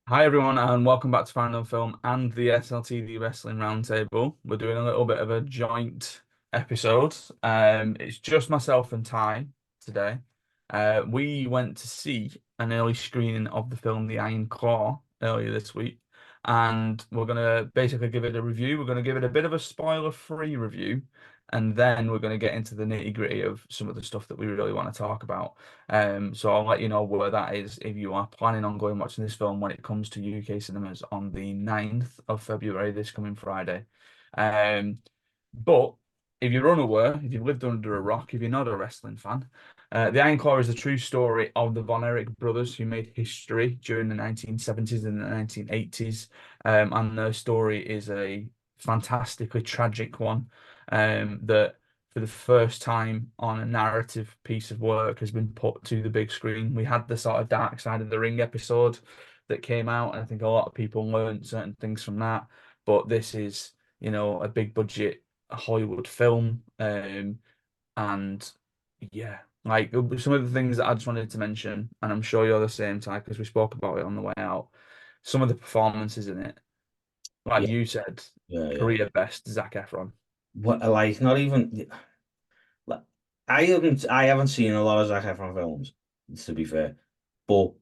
Hi everyone, and welcome back to Final Film and the SLTD Wrestling Roundtable. We're doing a little bit of a joint episode. It's just myself and Ty today. We went to see an early screening of the film The Iron Claw earlier this week, and we're gonna basically give it a review. We're gonna give it a bit of a spoiler-free review, and then we're gonna get into the nitty-gritty of some of the stuff that we really want to talk about. So I'll let you know where that is if you are planning on going watching this film when it comes to UK cinemas on the 9th of February, this coming Friday. Um, but if you're unaware, if you've lived under a rock, if you're not a wrestling fan, The Iron Claw is the true story of the Von Erich brothers who made history during the 1970s and the 1980s. And their story is a fantastically tragic one that for the first time on a narrative piece of work has been put to the big screen. We had the sort of Dark Side of the Ring episode that came out, and I think a lot of people learned certain things from that. But this is, a big budget Hollywood film. And yeah, like some of the things that I just wanted to mention, and I'm sure you're the same type because we spoke about it on the way out. Some of the performances in it, like Yeah, you said, yeah, yeah. career best Zac Efron. What like not even like I haven't seen a lot of Zac Efron films, to be fair, but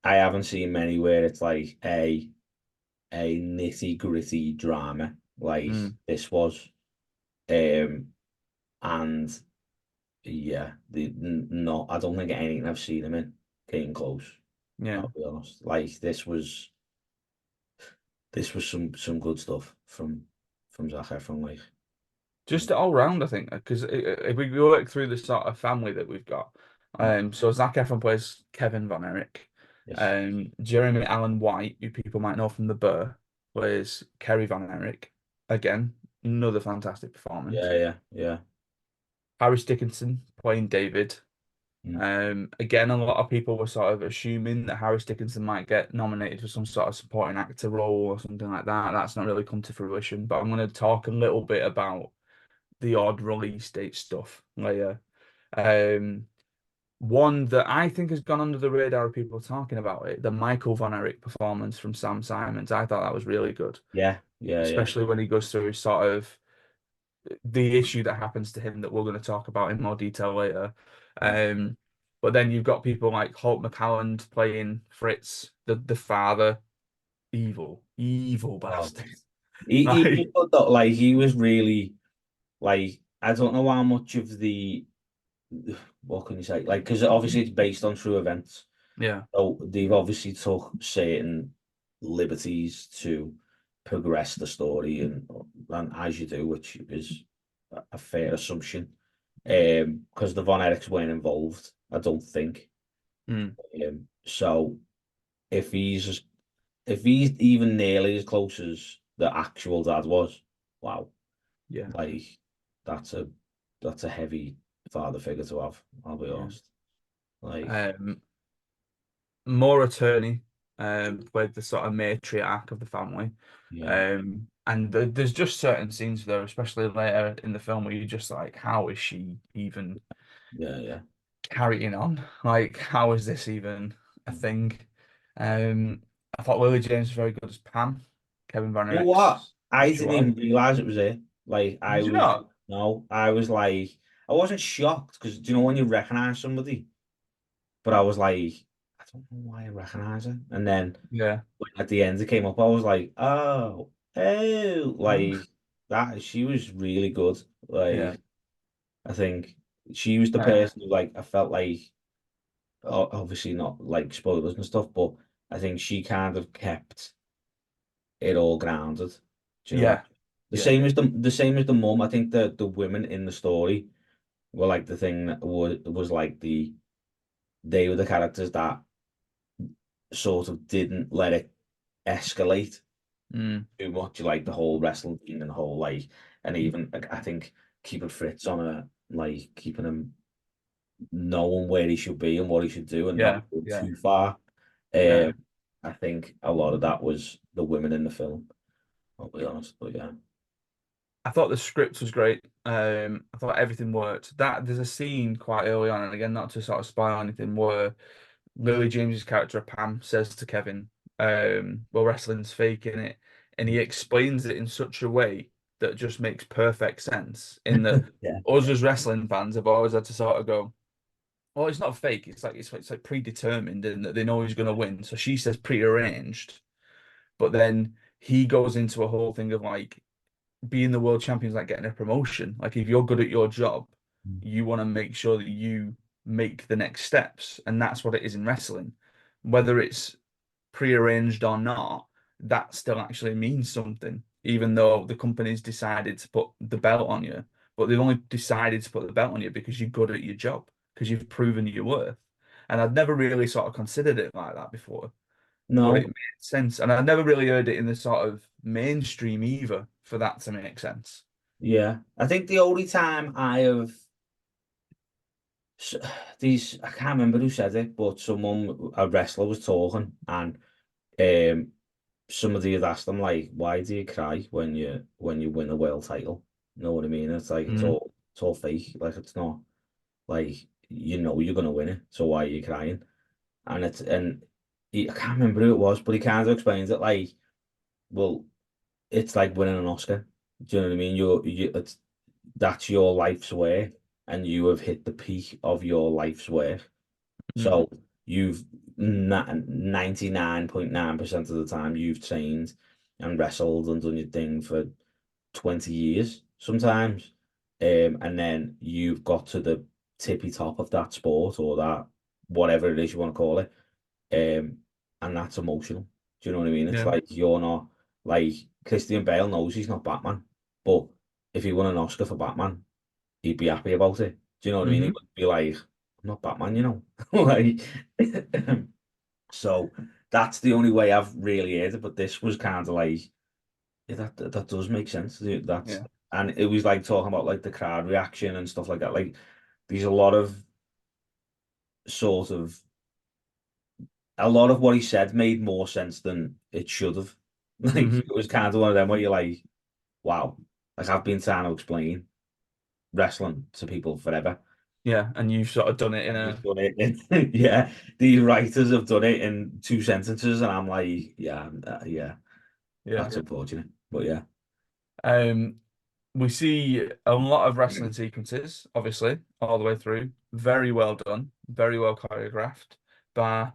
I haven't seen many where it's like a nitty gritty drama like Mm, this was. Um, and yeah, not I don't think anything I've seen him in came close. yeah. I'll be honest. Like this was some good stuff from Zac Efron. Like Just all round, I think, because if we work through the sort of family that we've got, so Zac Efron plays Kevin Von Erich, yes, Jeremy Allen White, who people might know from The Burr, plays Kerry Von Erich. Again, another fantastic performance. yeah, yeah, yeah. Harris Dickinson playing David. Mm. Again, a lot of people were sort of assuming that Harris Dickinson might get nominated for some sort of supporting actor role or something like that. That's not really come to fruition, but I'm going to talk a little bit about the odd release date stuff later. Um, One that I think has gone under the radar of people talking about it, the Michael Von Erich performance from Sam Simons. I thought that was really good, Yeah, yeah, yeah. especially when he goes through sort of the issue that happens to him that we're going to talk about in more detail later. Mm. Um, but then you've got people like Holt McCalland playing Fritz, the father, evil Oh, bastard. he was Like, good though, like he was really like I don't know how much of the what can you say, like, because obviously it's based on true events, yeah, so they've obviously took certain liberties to progress the story, and as you do, which is a fair assumption, because the Von Erichs weren't involved, I don't think. mm, So if he's even nearly as close as the actual dad was, wow. yeah, Like that's a that's a heavy father figure to have. I'll be yeah. honest. Like Um, More attorney played the sort of matriarch of the family. yeah, And there's just certain scenes there, especially later in the film, where you're just like, how is she even yeah, yeah. carrying on? Like, how is this even a thing? Um, I thought Lily James was very good as Pam, Kevin Van You know what? Erich's I future didn't wife. even realize it was it. Like I Did you was not? no, I was like I wasn't shocked because do you know when you recognize somebody? But I was like, I don't know why I recognize her. And then Yeah. when at the end it came up, I was like, oh, Oh. like that. She was really good. Yeah. Like I think she was the Uh, person who like I felt like obviously not like spoilers and stuff, but I think she kind of kept it all grounded. Do you know what? yeah. Yeah. The same as the mum. I think the women in the story were like the thing that was like they were the characters that sort of didn't let it escalate Mm, too much, like the whole wrestling thing and the whole like, and even like, I think keeping Fritz on a like keeping him knowing where he should be and what he should do and not yeah. go Yeah. too far. Yeah. Um, I think a lot of that was the women in the film. I'll be honest, but yeah, I thought the script was great. I thought everything worked. That there's a scene quite early on, and again, not to sort of spoil anything, where Lily James's character Pam says to Kevin, well, wrestling's fake in it, and he explains it in such a way that just makes perfect sense. In that, Yeah. us as wrestling fans have always had to sort of go, "Well, it's not fake. It's like predetermined, and that they know he's going to win." So she says prearranged, but then he goes into a whole thing of like being the world champion is like getting a promotion. Like if you're good at your job, you want to make sure that you make the next steps, and that's what it is in wrestling. Whether it's prearranged or not, that still actually means something, even though the company's decided to put the belt on you. But they've only decided to put the belt on you because you're good at your job, because you've proven your worth. And I'd never really sort of considered it like that before, but it No, made sense. And I'd never really heard it in the sort of mainstream either for that to make sense. yeah. I think the only time I have s- I can't remember who said it, but a wrestler was talking, and um, somebody had asked them like, "Why do you cry when you win a world title?" You know what I mean? It's like Mm. it's all fake. Like it's not like you know you're gonna win it, so why are you crying? I can't remember who it was, but he kind of explains it like, well, it's like winning an Oscar. Do you know what I mean? It's that's your life's work, and you have hit the peak of your life's work. Mm. So you've 99.9% of the time you've trained and wrestled and done your thing for 20 years sometimes. And then you've got to the tippy top of that sport or that whatever it is you want to call it. Um, and that's emotional. Do you know what I mean? It's Yeah. like you're not like Christian Bale knows he's not Batman, but if he won an Oscar for Batman, he'd be happy about it. Do you know what I mean? He Hmm. would be like, I'm not Batman, you know. Like so that's the only way I've really heard it, but this was kind of like yeah, that does make sense. That's Yeah. and it was like talking about like the crowd reaction and stuff like that. Like there's sort of a lot of what he said made more sense than it should have. Like Hmm. it was kind of one of them where you're like, wow, like I've been trying to explain wrestling to people forever. Yeah. And you've sort of done it in He's a, done it in, yeah, these writers have done it in two sentences, and I'm like, yeah, yeah, yeah. that's unfortunate, but yeah. Um, we see a lot of wrestling sequences, obviously, all the way through. Very well done, very well choreographed by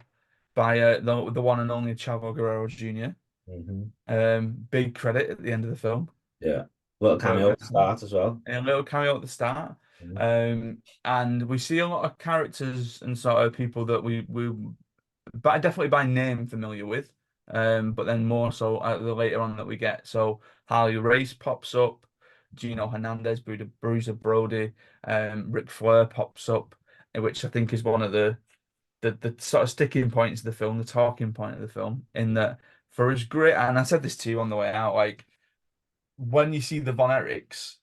the one and only Chavo Guerrero Jr. Hmm. Big credit at the end of the film Yeah, little for cameo at the start as well. a little cameo at the start. Mhm. And we see a lot of characters and sort of people that we but definitely by name familiar with. But then more so the later on that we get. So Harley Race pops up, Gino Hernandez, Bruiser Brody, Ric Flair pops up, which I think is one of the sort of sticking points of the film, the talking point of the film, in that for as great, and I said this to you on the way out, like when you see the Von Erichs,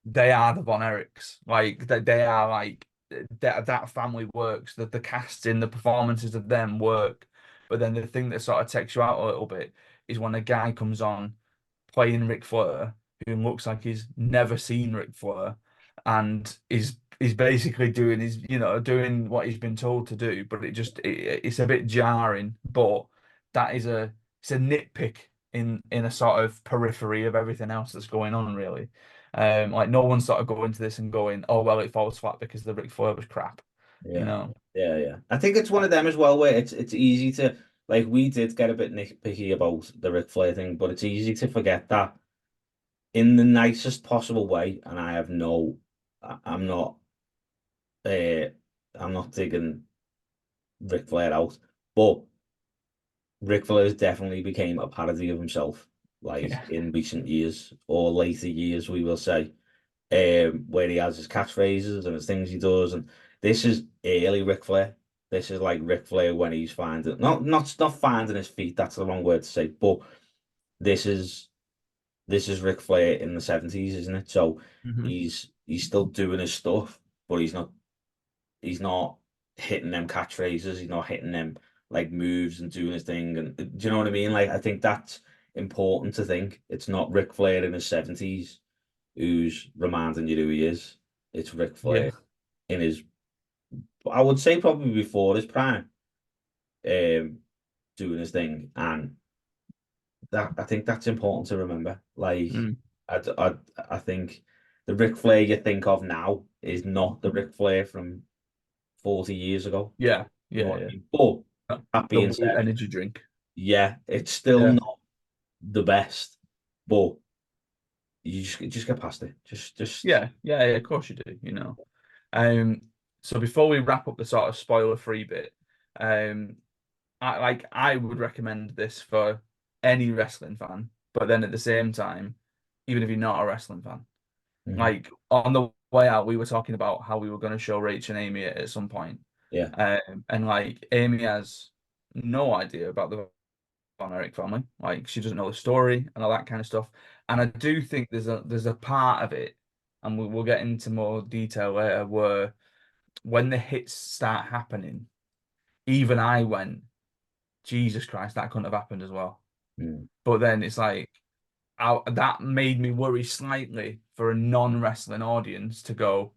they are the Von Erichs. Like they are like that family works. That the casting, the performances of them work. But then the thing that sort of takes you out a little bit is when a guy comes on playing Ric Flair, who looks like he's never seen Ric Flair, and is basically doing his, doing what he's been told to do. But it's a bit jarring. But that is it's a nitpick in a sort of periphery of everything else that's going on, really. Like no one's sort of going to this and going, oh well, it falls flat because the Ric Flair was crap, you Yeah, know. yeah, yeah. I think it's one of them as well where it's easy to like we did get a bit nitpicky about the Ric Flair thing, but it's easy to forget that in the nicest possible way. And I have no, I'm not, uh, I'm not digging Ric Flair out, but Ric Flair's definitely became a parody of himself, like Yeah. in recent years or later years, we will say. Where he has his catchphrases and his things he does. And this is early Ric Flair. This is like Ric Flair when he's finding not finding his feet. That's the wrong word to say. But this is this is Ric Flair in the 70s, isn't it? So Hmm. he's still doing his stuff, but he's not hitting them catchphrases. He's not hitting them like moves and doing his thing. And do you know what I mean? Like I think that's important to think. It's not Ric Flair in his 70s who's reminding you who he is. It's Ric Yeah. Flair in his, I would say probably before his prime. Um, doing his thing, and that I think that's important to remember. Like, Mm. I I think the Ric Flair you think of now is not the Ric Flair from 40 years ago. Yeah, You know yeah, what I yeah. mean? But that The being blue said, energy drink. yeah, it's still Yeah. not the best, but you just get past it. Just Yeah, yeah, yeah, of course you do, you know. Um, so before we wrap up the sort of spoiler-free bit, um, I would recommend this for any wrestling fan, but then at the same time, even if you're not a wrestling fan, Mhm. like on the way out, we were talking about how we were going to show Rach and Amy at some point. Yeah. And like Amy has no idea about the Von Erich family. Like she doesn't know the story and all that kind of stuff. And I do think there's a part of it, and we'll get into more detail later, where when the hits start happening, even I went, Jesus Christ, that couldn't have happened as well. Mm. But then it's like that made me worry slightly for a non-wrestling audience to go,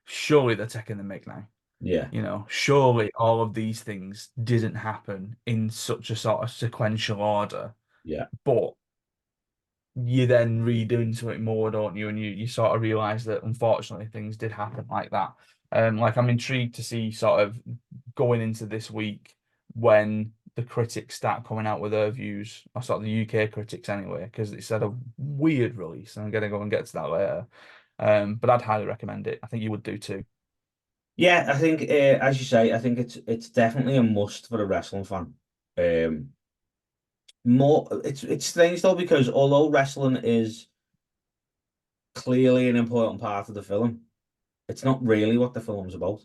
surely they're taking the mick now. Yeah. You know, surely all of these things didn't happen in such a sort of sequential order. Yeah. But you then read into it more, don't you? And you sort of realize that unfortunately things did happen like that. Like I'm intrigued to see sort of going into this week when the critics start coming out with their views, or sort of the UK critics anyway, because it's had a weird release, and I'm gonna go and get to that later. But I'd highly recommend it. I think you would do too. Yeah, I think as you say, I think it's definitely a must for a wrestling fan. Um, more it's strange though because although wrestling is clearly an important part of the film, it's not really what the film's about.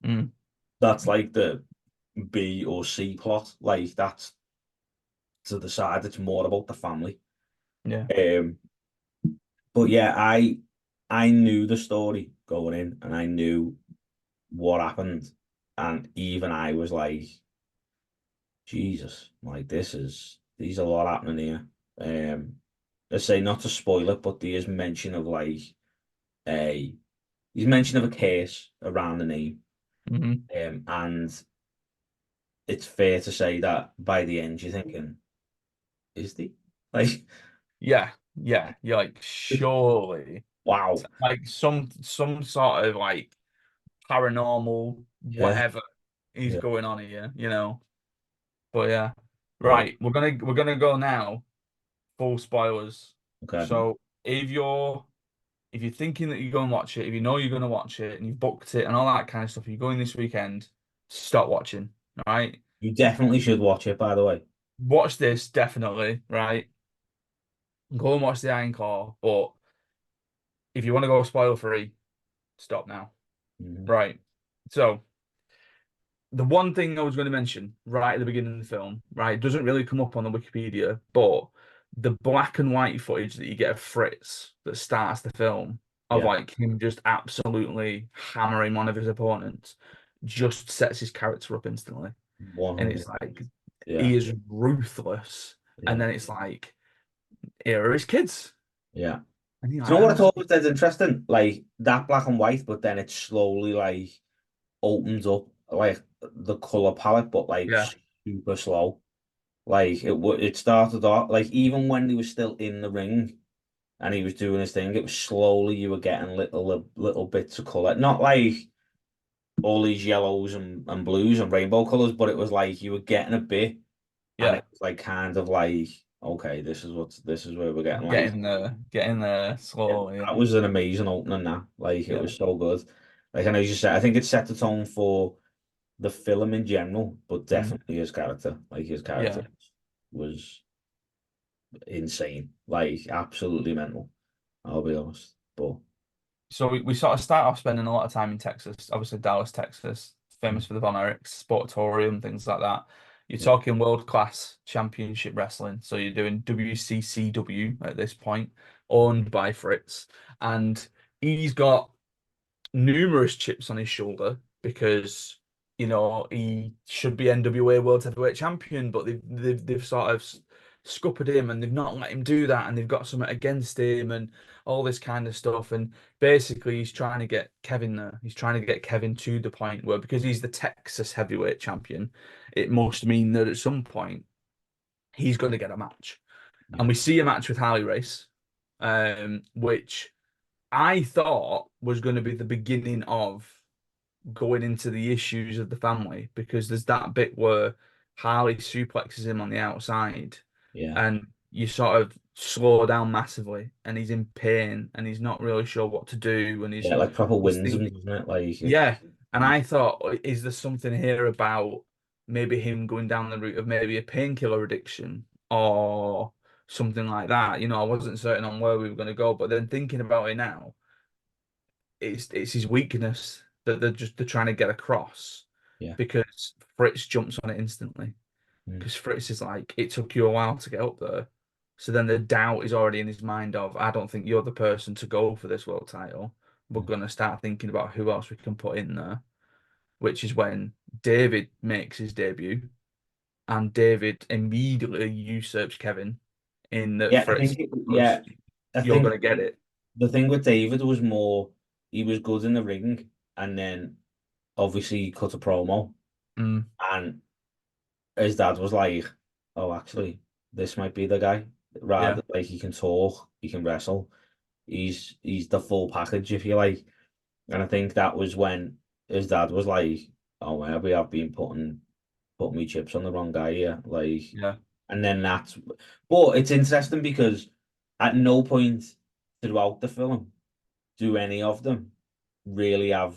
Mm, That's like the B or C plot. Like that's to the side. It's more about the family. yeah. Um, but yeah, I knew the story going in, and I knew what happened, and even I was like, Jesus, like these a lot happening here. I say not to spoil it, but there is mention of like a he's mention of a case around the name. Hmm. And it's fair to say that by the end you're thinking, is the like Yeah, yeah. You're like, surely, wow, like some sort of like paranormal yeah, whatever is yeah, going on here, you know. But yeah, yeah, right. We're gonna go now. Full spoilers. okay. So if you're thinking that you're going to watch it, if you know you're going to watch it and you've booked it and all that kind of stuff, you're going this weekend, stop watching. All right. You definitely should watch it, by the way. Watch this definitely. Right. Go and watch the Iron Claw. But if you want to go spoiler free, stop now. Mhm. Right. So the one thing I was going to mention right at the beginning of the film, right, it doesn't really come up on the Wikipedia, but the black and white footage that you get of Fritz that starts the film of Yeah, like him just absolutely hammering one of his opponents just sets his character up instantly. And it's 100%. like Yeah, he is ruthless. And yeah, then it's like, here are his kids. yeah. And you're Do you like, know what I'm I thought just was dead interesting? Like that black and white, but then it slowly like opens up like the color palette, but like yeah, super slow. Like it started off like even when he was still in the ring and he was doing his thing, it was slowly you were getting little bits of color. Not like all these yellows and blues and rainbow colors, but it was like you were getting a bit, and yeah. it was like kind of like okay, this is where we're getting like Getting there yeah, slowly. that was an amazing opening. That like it Yeah. was so good. Like and as you said, I think it set the tone for the film in general, but Mm. definitely his character. Like his character Yeah. was insane, like absolutely mental. I'll be honest, but So we sort of start off spending a lot of time in Texas, obviously Dallas, Texas, famous for the Von Erichs, Sportatorium, things like that. You're yeah, talking world class championship wrestling. So you're doing WCCW at this point, owned by Fritz. And he's got numerous chips on his shoulder because, he should be NWA World Heavyweight Champion, but they've sort of scuppered him and they've not let him do that and they've got something against him and all this kind of stuff. And basically, he's trying to get Kevin there. He's trying to get Kevin to the point where, because he's the Texas heavyweight champion, it must mean that at some point he's going to get a match. And Yeah. we see a match with Harley Race, which I thought was going to be the beginning of going into the issues of the family because there's that bit where Harley suplexes him on the outside Yeah. and you sort of slow down massively and he's in pain and he's not really sure what to do and Yeah, like proper he's wins them, thinking, doesn't it? Like yeah. it's And I thought, is there something here about maybe him going down the route of maybe a painkiller addiction or something like that? I wasn't certain on where we were going to go, but then thinking about it now, it's his weakness that they're trying to get across yeah. because Fritz jumps on it instantly. Mm, Because Fritz is like, it took you a while to get up there. So then the doubt is already in his mind of, I don't think you're the person to go for this world title. We're mm. gonna start thinking about who else we can put in there, which is when David makes his debut, and David immediately usurps Kevin in that Yeah, I Fritz think goes, I you're think gonna get it. the thing with David was more he was good in the ring and then obviously he cut a promo Mm, and his dad was like, oh, actually, this might be the guy. yeah, Rather, like he can talk, he can wrestle. He's the full package, if you like. And I think that was when his dad was like, "Oh, maybe I've been putting me chips on the wrong guy here." Like, yeah. and then that's. But it's interesting because at no point throughout the film do any of them really are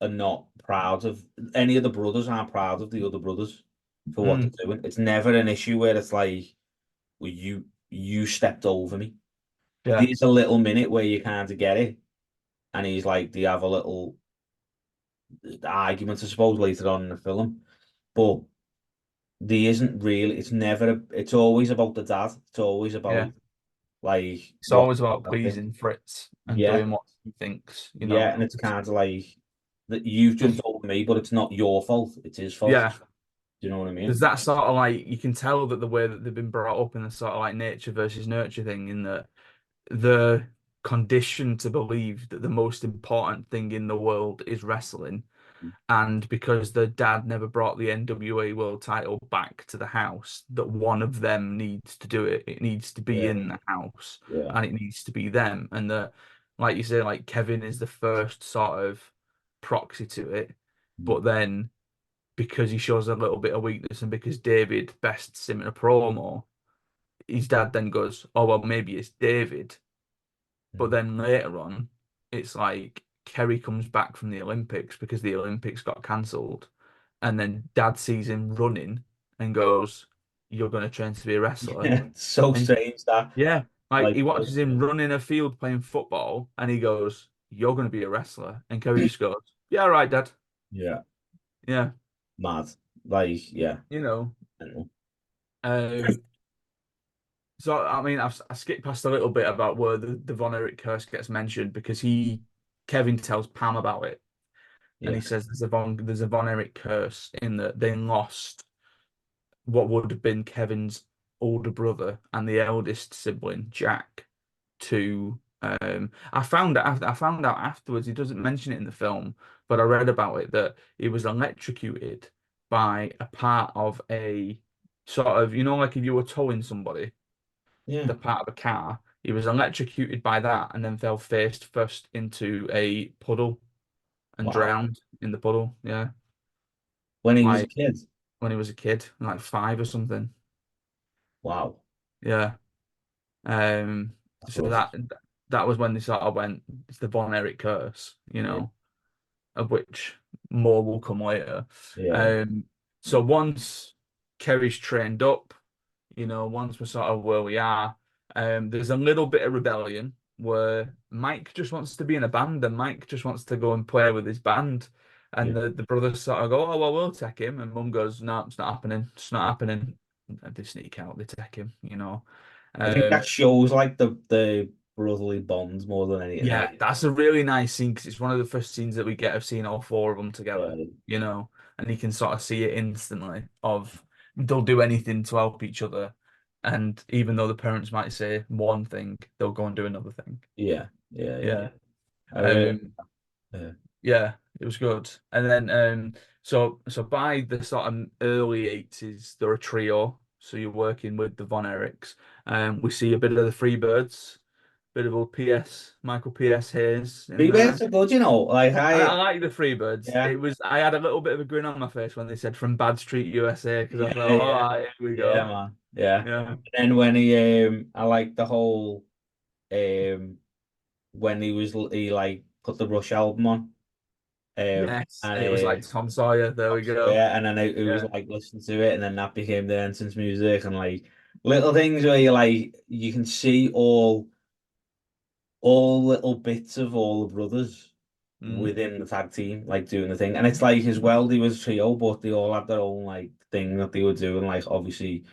not proud of any of the brothers aren't proud of the other brothers for what Mm, they're doing. It's never an issue where it's like, well, you stepped over me. yeah, There's a little minute where you kind of get it, and he's like, "Do you have a little argument, I suppose, later on in the film?" But there isn't really. It's never. It's always about the dad. It's always yeah. about like It's what always about I think. pleasing Fritz and Yeah, doing what he thinks, yeah, and it's kind of like that you've jumped over me, but it's not your fault. It's his fault. Yeah, Do you know what I there's mean? that sort of like you can tell that the way that they've been brought up in the sort of like nature versus nurture thing, in that the conditioned to believe that the most important thing in the world is wrestling, and because the dad never brought the NWA world title back to the house, that one of them needs to do it. It needs to be Yeah, in the house, yeah, and it needs to be them. And that, like you say, like Kevin is the first sort of proxy to it, mm, but then because he shows a little bit of weakness and because David bests him in a promo, his dad then goes, "Oh well, maybe it's David." But mm. then later on, it's like Kerry comes back from the Olympics because the Olympics got cancelled, and then Dad sees him running and goes, "You're going to train to be a wrestler." Yeah. It's so And strange that yeah, like like he watches him run in a field playing football, and he goes, "You're going to be a wrestler," and Kerry just goes, "Yeah, right, Dad." yeah, Yeah, mad. Like yeah, you know. I know. Um, So I mean, I skipped past a little bit about where the Von Erich curse gets mentioned because Kevin tells Pam about it, and Yeah, he says there's a Von Erich curse in that they lost what would have been Kevin's older brother and the eldest sibling, Jack, to I found out afterwards, he doesn't mention it in the film, but I read about it that he was electrocuted by a part of a sort of, like if you were towing somebody yeah. the part of a car. He was electrocuted by that and then fell face first into a puddle and Wow. drowned in the puddle. Yeah, When he was a like kid. when he was a kid, like 5 or something. Wow, Yeah. Um. that's So rough. that was when they sort of went. It's the Von Erich curse, Yeah, of which more will come later. yeah, Um. So once Kerry's trained up, once we're sort of where we are, there's a little bit of rebellion where Mike just wants to be in a band and Mike just wants to go and play with his band. yeah. And the brothers sort of go, "Oh, well, we'll take him." And Mum goes, "No, it's not happening. It's not happening." And they sneak out, they take him. I think that Um, shows like the brotherly bonds more than anything else. yeah, that's a really nice scene because it's one of the first scenes that we get of seeing all 4 of them together, Yeah, and you can sort of see it instantly of they'll do anything to help each other. And even though the parents might say one thing, they'll go and do another thing. Yeah, yeah, yeah, yeah. Yeah. I really, Um, yeah, yeah, it was good. And then so by the sort of early 80s, they're a trio. So you're working with the Von Erichs. We see a bit of the Freebirds, bit of old PS, Michael PS Hayes in Rebirths there. are good, you know. Like I like the Freebirds. yeah, It was I had a little bit of a grin on my face when they said from Bad Street USA because I yeah, thought, all yeah, right, here we yeah, go. man, yeah. Yeah. And then when I like the whole, um, when he like put the Rush album on, Yes, it was and like Tom Sawyer. There we so, go. yeah, and then it was Yeah. like listening to it, and then that became the entrance music, and like little things where you can see all little bits of all the brothers Mm. within the tag team, like doing the thing. And it's like as well, they was a trio, but they all had their own like thing that they were doing. Like obviously,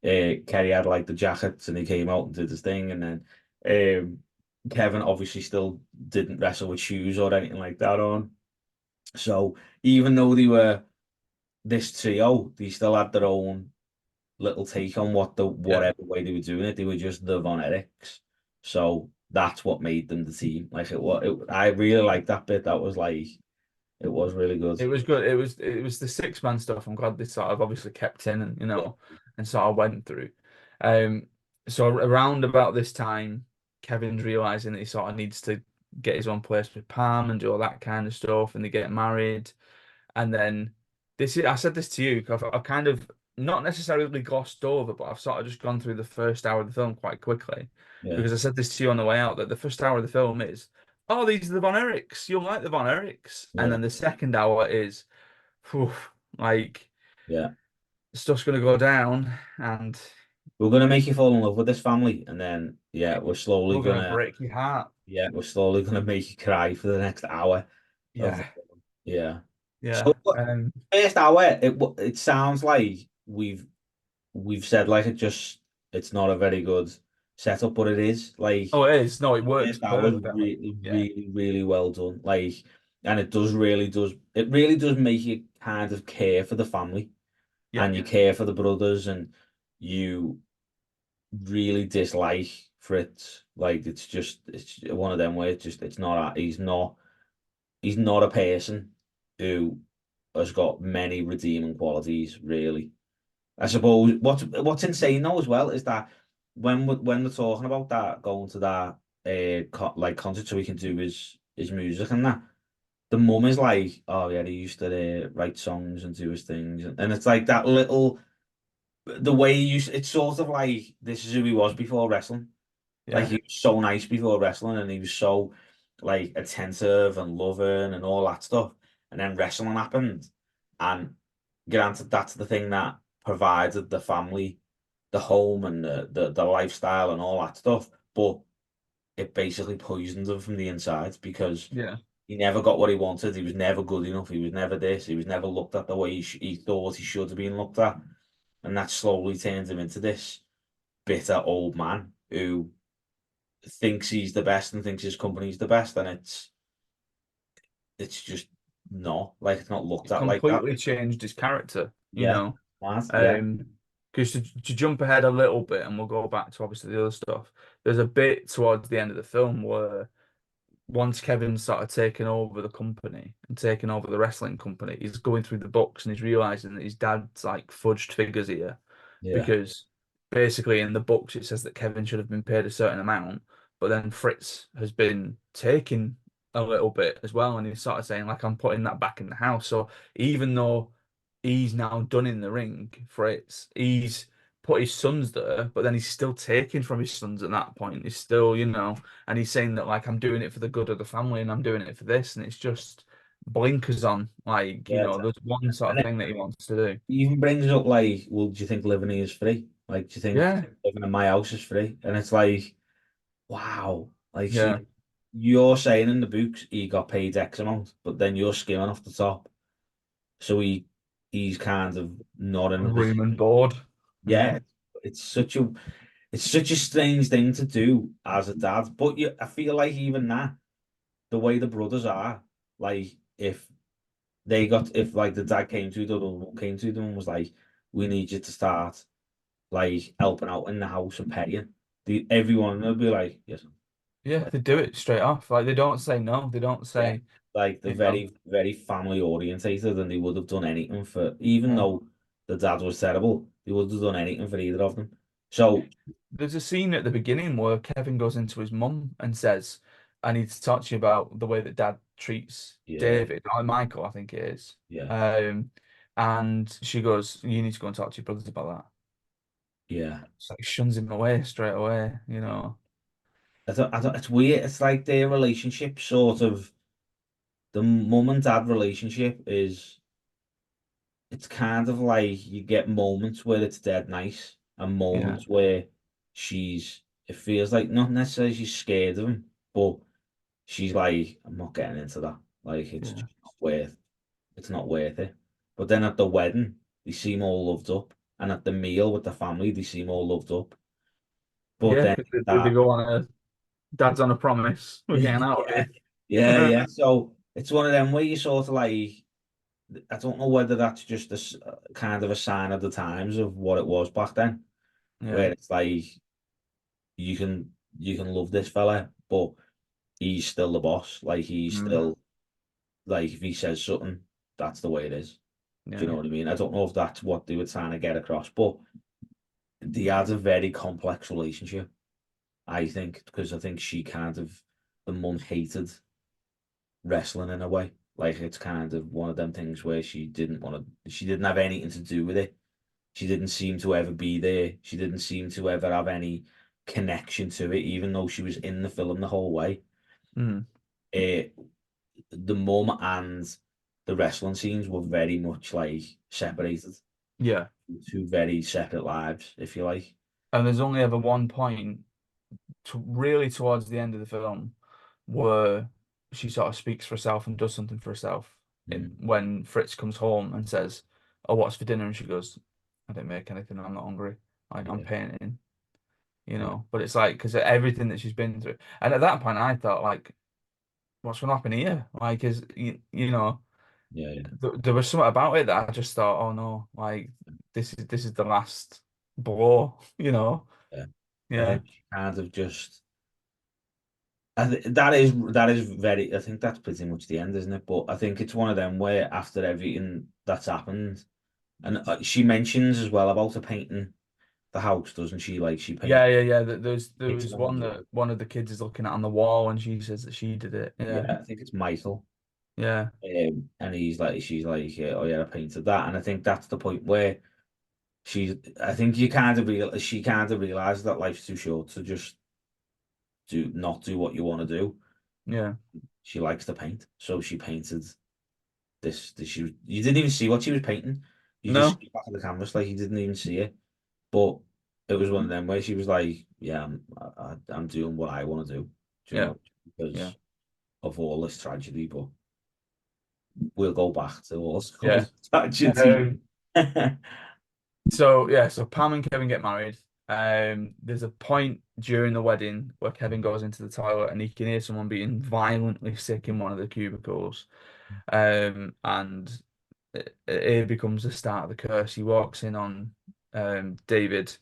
Kerry had like the jackets, and he came out and did his thing, and then Kevin obviously still didn't wrestle with shoes or anything like that on. So even though they were this trio, they still had their own little take on Yeah. whatever way they were doing it. They were just the Von Erichs. So that's what made them the team. Like I really liked that bit. That was like it was really good. It was good. It was the six-man stuff. I'm glad they sort of obviously kept in and Yeah, and sort of went through. Um, so around about this time, Kevin's realizing that he sort of needs to get his own place with Pam and do all that kind of stuff, and they get married. And then I said this to you, 'cause I've kind of not necessarily glossed over, but I've sort of just gone through the first hour of the film quite quickly yeah, because I said this to you on the way out that the first hour of the film is, oh, these are the Von Erichs. You'll like the Von Erichs. And yeah, then the second hour is, whew, like, yeah. stuff's going to go down and We're gonna make you fall in love with this family, and then we're going to break your heart. we're slowly gonna make you cry for the next hour of the Yeah. film. Yeah. So Yeah. first hour, it sounds like we've said like it's not a very good setup, but it is like Oh, it is. No, it works first hour was perfectly. really, Yeah. really, really well done. Like, and it really does make you kind of care for the family Yeah. and you care for the brothers and you really dislike Fritz. Like, it's one of them where it's not, he's not a person who has got many redeeming qualities, really. I suppose what's insane though as well is that when they're talking about that going to that like concert so he can do his music and that the mum is like, oh yeah, he used to write songs and do his things, and it's like that little the way he used it's sort of like this is who he was before wrestling. Like Yeah. he was so nice before wrestling and he was so like attentive and loving and all that stuff. And then wrestling happened. And granted, that's the thing that provided the family, the home and the lifestyle and all that stuff. But it basically poisoned him from the inside because Yeah. he never got what he wanted. He was never good enough. He was never this. He was never looked at the way he thought he should have been looked at. And that slowly turned him into this bitter old man who thinks he's the best and thinks his company's the best, and it's just not like it's not looked It at like that. completely changed his character, Yeah, yeah, Um, because to jump ahead a little bit, and we'll go back to obviously the other stuff. There's a bit towards the end of the film where once Kevin started taking over the company and taking over the wrestling company, he's going through the books and he's realizing that his dad's like fudged figures here yeah, because basically in the books it says that Kevin should have been paid a certain amount, but then Fritz has been taking a little bit as well, and he's sort of saying like I'm putting that back in the house. So even though he's now done in the ring, Fritz, he's put his sons there, but then he's still taking from his sons at that point. He's still, and he's saying that like I'm doing it for the good of the family and I'm doing it for this, and it's just blinkers on. Like, yeah. there's one sort And of it thing that he wants to do. even brings up like, well, do you think living here is free? Like, do you think Yeah, living in my house is free? And it's like, wow, like so yeah. you're saying in the books he got paid X amount, but then you're skimming off the top, so he's kind of not in a Room position. and board. Yeah. Yeah, it's such a it's such a strange thing to do as a dad, but I feel like even that, the way the brothers are, like if like the dad came to them and was like, we need you to start like helping out in the house and paying. Everyone will be like, yes, Yeah, like, they do it straight off. Like they don't say no. They don't yeah, say, like they're you know. very family orientated, and they would have done anything for, even Yeah. though the dad was terrible, they would have done anything for either of them. So There's a scene at the beginning where Kevin goes into his mum and says, "I need to talk to you about the way that Dad treats yeah, David or Michael, I think it is." yeah, Um, and she goes, "You need to go and talk to your brothers about that." yeah. It's like shuns him away straight away, you know. It's weird. It's like their relationship, sort of the mum and dad relationship is. It's kind of like you get moments where it's dead nice, and Yeah, moments where it feels like not necessarily she's scared of him, but she's like, I'm not getting into that. Like yeah, it's not worth it. But then at the wedding, they seem all loved up, and at the meal with the family, they seem all loved up. But yeah. then 'Cause they that, go on a dad's on a promise. We're getting out yeah, of here. yeah. So it's one of them where you sort of like, I don't know whether that's just kind of a sign of the times of what it was back then, Yeah. where it's like you can love this fella, but he's still the boss. Like he's Mm, still like if he says something, that's the way it is. Do you yeah. know what I mean? I don't know if that's what they were trying to get across, but they had a very complex relationship, I think, because I think she kind of the mum hated wrestling in a way. Like it's kind of one of them things where she didn't have anything to do with it. She didn't seem to ever be there. She didn't seem to ever have any connection to it, even though she was in the film the whole way. Mm, Uh, the mum and the wrestling scenes were very much like separated, yeah. two very separate lives, if you like. And there's only ever one point really towards the end of the film where she sort of speaks for herself and does something for herself Mm, when Fritz comes home and says, "Oh, what's for dinner?" And she goes, "I didn't make anything. I'm not hungry. I'm yeah, painting." You yeah, know, but it's like because of everything that she's been through, and at that point, I thought like, "What's going to happen here?" Like, is you know, yeah, yeah, there was something about it that I just thought, "Oh no, like this is the last blow," you know? yeah. I Yeah, think she kind of just. That is very. I think that's pretty much the end, isn't it? But I think it's one of them where after everything that's happened, and she mentions as well about the painting the house, doesn't she? Like she yeah, paint. yeah, yeah. There It's was one that one of the kids is looking at on the wall, and she says that she did it. yeah, Yeah, I think it's Michael. yeah, And she's like, oh yeah, I painted that, and I think that's the point where I think she kind of realizes that life's too short to just not do what you want to do. yeah. She likes to paint, so she painted you didn't even see what she was painting. You just No, see back of the canvas, like you didn't even see it. But it was one of them where she was like, yeah, I'm doing what I want to do, do you yeah, know, yeah, because of all this tragedy. But we'll go back to all yeah. the tragedy. Um, so yeah, so Pam and Kevin get married. There's a point during the wedding where Kevin goes into the toilet and he can hear someone being violently sick in one of the cubicles. And it becomes the start of the curse. He walks in on David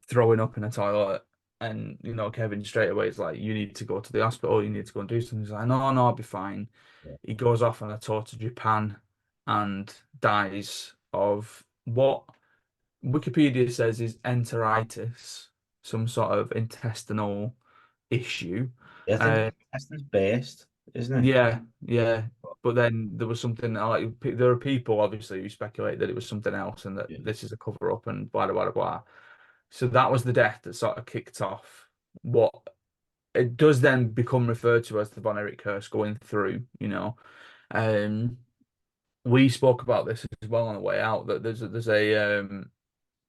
throwing up in a toilet. And Kevin straight away is like, "You need to go to the hospital. You need to go and do something." He's like, "No, no, I'll be fine." Yeah. He goes off on a tour to Japan and dies of what Wikipedia says is enteritis, some sort of intestinal issue. Yeah, I think Uh, Preston's based, isn't it? yeah, yeah. But then there was something like there are people obviously who speculate that it was something else and that Yeah, this is a cover up and blah blah blah blah. So that was the death that sort of kicked off what it does then become referred to as the Von Erich curse going through. Um, we spoke about this as well on the way out that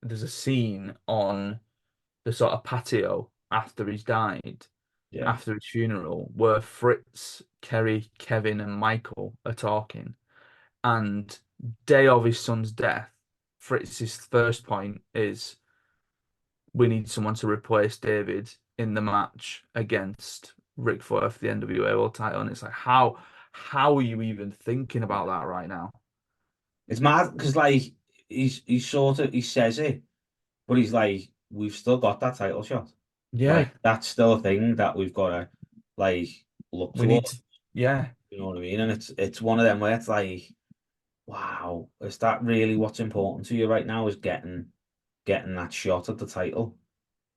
there's a scene on the sort of patio after he's died, yeah. after his funeral, where Fritz, Kerry, Kevin, and Michael are talking. And day of his son's death, Fritz's first point is we need someone to replace David in the match against Ric Flair for the NWA World Title. And it's like, how are you even thinking about that right now? It's mad because like he says it, but he's like, we've still got that title shot. Yeah, Like that's still a thing that we've got to like look we need towards. to. Yeah, You know what I mean? And it's one of them where it's like, wow, is that really what's important to you right now? Is getting that shot at the title?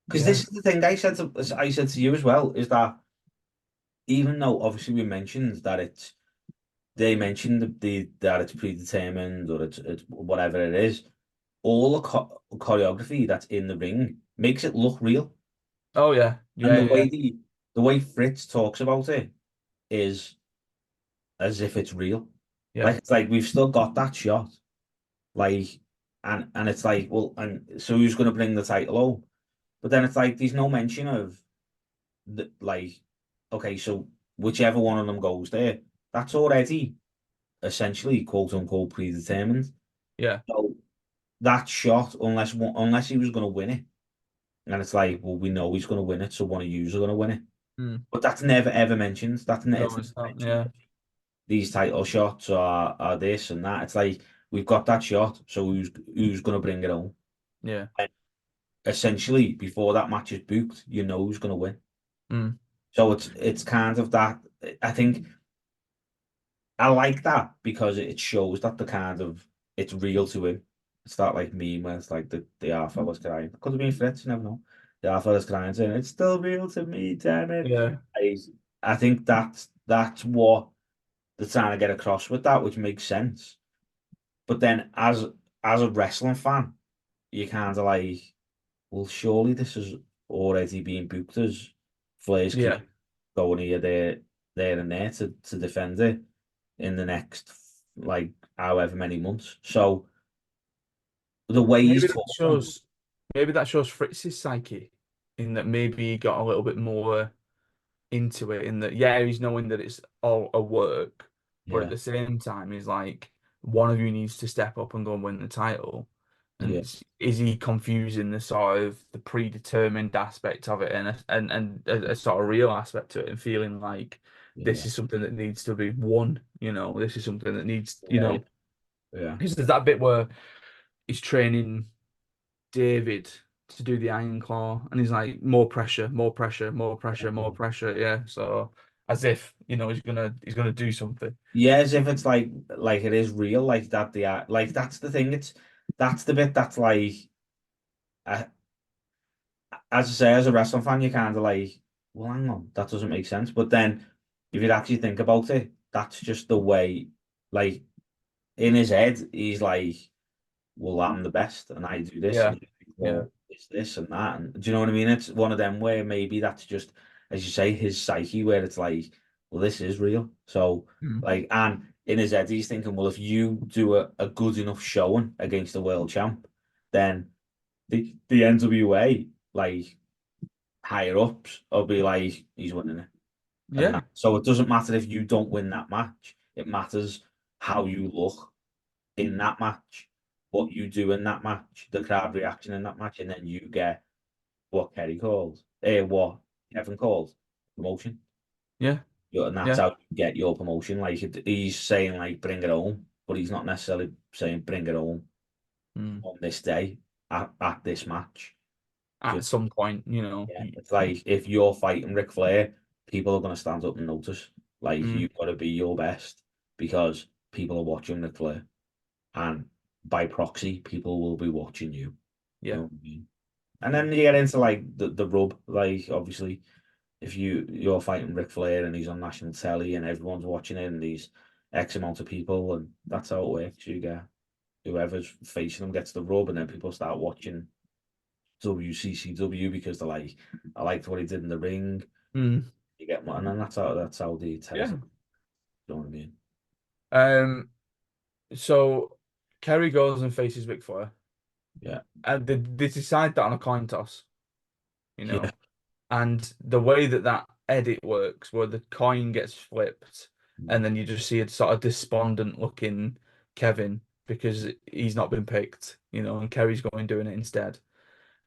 Because this yeah. is the thing I said to you as well, is that even though obviously we mentioned that they mentioned that it's predetermined or it's whatever it is, all the choreography that's in the ring makes it look real. Oh yeah, And yeah, yeah, yeah, the way Fritz talks about it is as if it's real. yeah, Like it's like we've still got that shot. Like and it's like, well, and so who's gonna bring the title home? But then it's like there's no mention of the like, okay, so whichever one of them goes there, that's already essentially quote unquote predetermined. yeah. So that shot, unless he was gonna win it, and it's like, well, we know he's gonna win it, so one of yous are gonna win it. Mm. But that's never ever mentioned. It's No, never it's not. mentioned. Yeah, These title shots are this and that. It's like we've got that shot, so who's gonna bring it home? yeah. And essentially, before that match is booked, you know who's gonna win. Mm. So it's kind of that. I think I like that because it shows that the kind of it's real to him. It's that like meme where it's like the alpha was crying. Could have been Fritz, you never know. The alpha was crying saying, it's still real to me, damn it. Yeah. I, I think that's what they're trying to get across with that, which makes sense. But then as a wrestling fan, you kind of like, well, surely this is already being booked as Flair's Yeah. career going here, there, and there to defend it in the next like however many months. So the way he's Maybe that talking, shows. Maybe that shows Fritz's psyche, in that maybe he got a little bit more into it. In that, yeah, he's knowing that it's all a work, but at yeah, the same time, he's like, one of you needs to step up and go and win the title. yeah, And is he confusing the sort of the predetermined aspect of it and a sort of real aspect to it, and feeling like this yeah, is something that needs to be won? This is something that needs, yeah, yeah, because there's that bit where he's training David to do the Iron Claw, and he's like, more pressure, more pressure, more pressure, more pressure. Yeah, so as if he's gonna do something. yeah, as if it's like it is real, like that. The like that's the thing. That's the bit that's like, uh, as I say, as a wrestling fan, you kind of like, well, hang on, that doesn't make sense. But then, if you actually think about it, that's just the way. Like in his head, he's like, well, I'm the best and I do this, Yeah, and yeah, well, it's this and that. And do you know what I mean? It's one of them where maybe that's just, as you say, his psyche, where it's like, well, this is real. So, mm, like, and in his head, he's thinking, well, if you do a good enough showing against the world champ, then the NWA, like, higher ups, will be like, he's winning it. And yeah, that, so it doesn't matter if you don't win that match, it matters how you look in that match, what you do in that match, the crowd reaction in that match, and then you get what Kerry called, what Kevin called promotion. yeah, And that's yeah, how you get your promotion. Like he's saying, like bring it home, but he's not necessarily saying bring it home mm. on this day at this match. At Just, some point, yeah, it's like if you're fighting Ric Flair, people are going to stand up and notice. Like mm, you've got to be your best because people are watching Ric Flair. And by proxy, people will be watching you. You yeah, know what I mean? And then you get into like the rub, like obviously if you're fighting Ric Flair and he's on national telly and everyone's watching it and these X amount of people and that's how it works. You get whoever's facing him gets the rub and then people start watching WCCW because they're like, I liked what he did in the ring. mm, You get one, and then that's how they test yeah. it. You know what I mean? Um, so Kerry goes and faces Ric Flair, Yeah. and they decide that on a coin toss, you Yeah. know. And the way that that edit works, where the coin gets flipped, and then you just see a sort of despondent looking Kevin because he's not been picked, and Kerry's going doing it instead.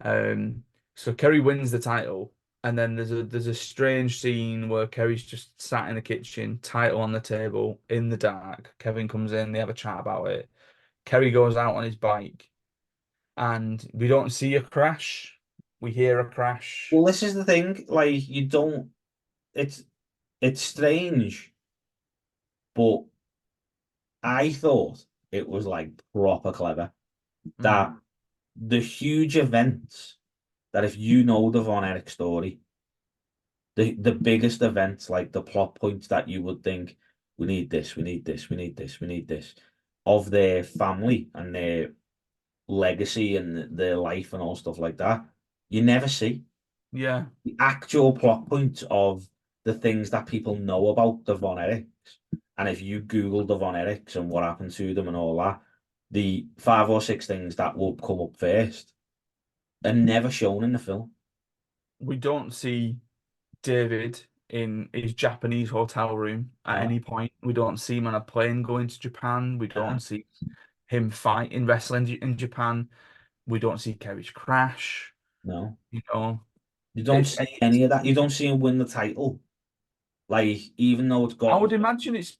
Um, so Kerry wins the title, and then there's a strange scene where Kerry's just sat in the kitchen, title on the table in the dark. Kevin comes in, they have a chat about it. Kerry goes out on his bike, and we don't see a crash. We hear a crash. Well, this is the thing. Like, you don't. It's it's strange, but I thought it was like proper clever Mm, that the huge events that if you know the Von Erich story, the biggest events, like the plot points that you would think, we need this, we need this, we need this, we need this, of their family and their legacy and their life and all stuff like that, you never see yeah, the actual plot points of the things that people know about the Von Erichs. And if you Google the Von Erichs and what happened to them and all that, the five or six things that will come up first are never shown in the film. we don't see David in his Japanese hotel room at No, any point. We don't see him on a plane going to Japan. We don't uh, see him fight in wrestling in Japan. We don't see Kerry's crash. no. You know, You don't it's. see any of that. You don't see him win the title. Like, even though it's I got, would imagine it's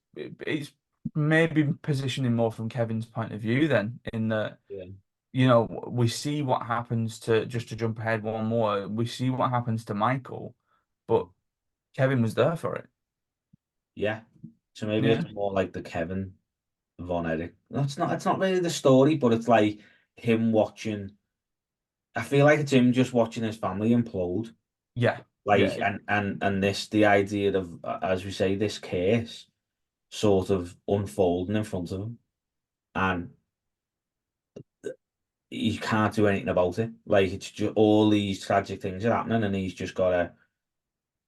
maybe positioning more from Kevin's point of view then, in that yeah, we see what happens to just to jump ahead one more. We see what happens to Michael, but Kevin was there for it. yeah. So maybe Yeah, it's more like the Kevin Von Erich. No, it's not really the story, but it's like him watching. I feel like it's him just watching his family implode. yeah, Like, yeah, and this, the idea of, as we say, this case sort of unfolding in front of him, and he can't do anything about it. Like, it's just all these tragic things are happening, and he's just gotta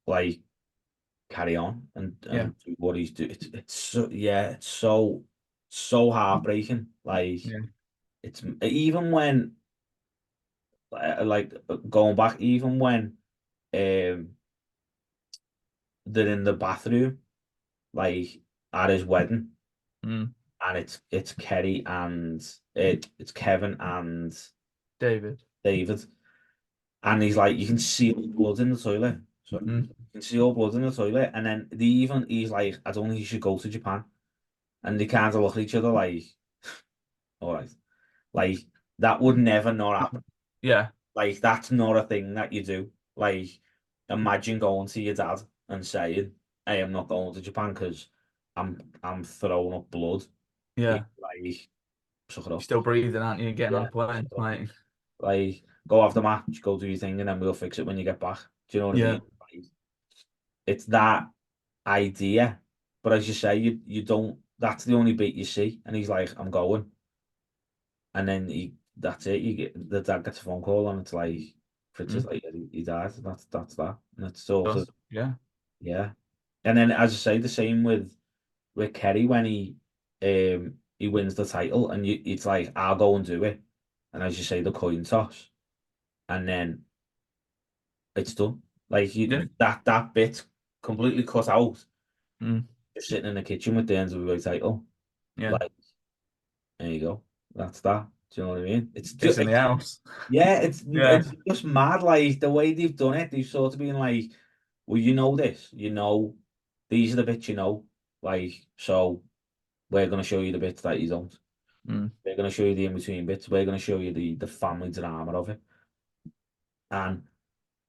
like carry on yeah, and do what he's doing. It's so, yeah, it's so heartbreaking. Like, yeah. it's even when going back, even when um they're in the bathroom, like at his wedding, Mm. and it's Kerry and it's Kevin and David. David, and he's like, you can see all the blood in the toilet. So you Mm. can see all blood in the toilet, and then he's like, I don't think you should go to Japan, and they kind of look at each other like, all right, like that would never not happen. Yeah, Like, that's not a thing that you do. Like, imagine going to your dad and saying, "Hey, I'm not going to Japan because I'm throwing up blood." He's yeah. like, suck it You're up. still breathing, aren't you? Getting on Yeah, a plane. suck it up. Like, Like, go have the match, go do your thing, and then we'll fix it when you get back. Do you know what I yeah, mean? Like, it's that idea, but as you say, you don't. That's the only bit you see, and he's like, "I'm going," and then that's it. You get the dad gets a phone call, and it's like, Fritz is mm. like, "Yeah, he died." That's that, and it's sort of, Does. Yeah, yeah. And then, as I say, the same with Kerry when he wins the title, and it's like, I'll go and do it, and as you say, the coin toss, and then it's done. Like, yeah, that bit completely cut out. mm. Just sitting in the kitchen with the NWA title. Yeah. Like, there you go. That's that. Do you know what I mean? It's in the house. Yeah, Yeah, it's just mad. Like, the way they've done it, they've sort of been like, well, you know this, these are the bits you know. Like, so we're gonna show you the bits that you don't. mm. We're gonna show you the in-between bits. We're gonna show you the family drama of it. And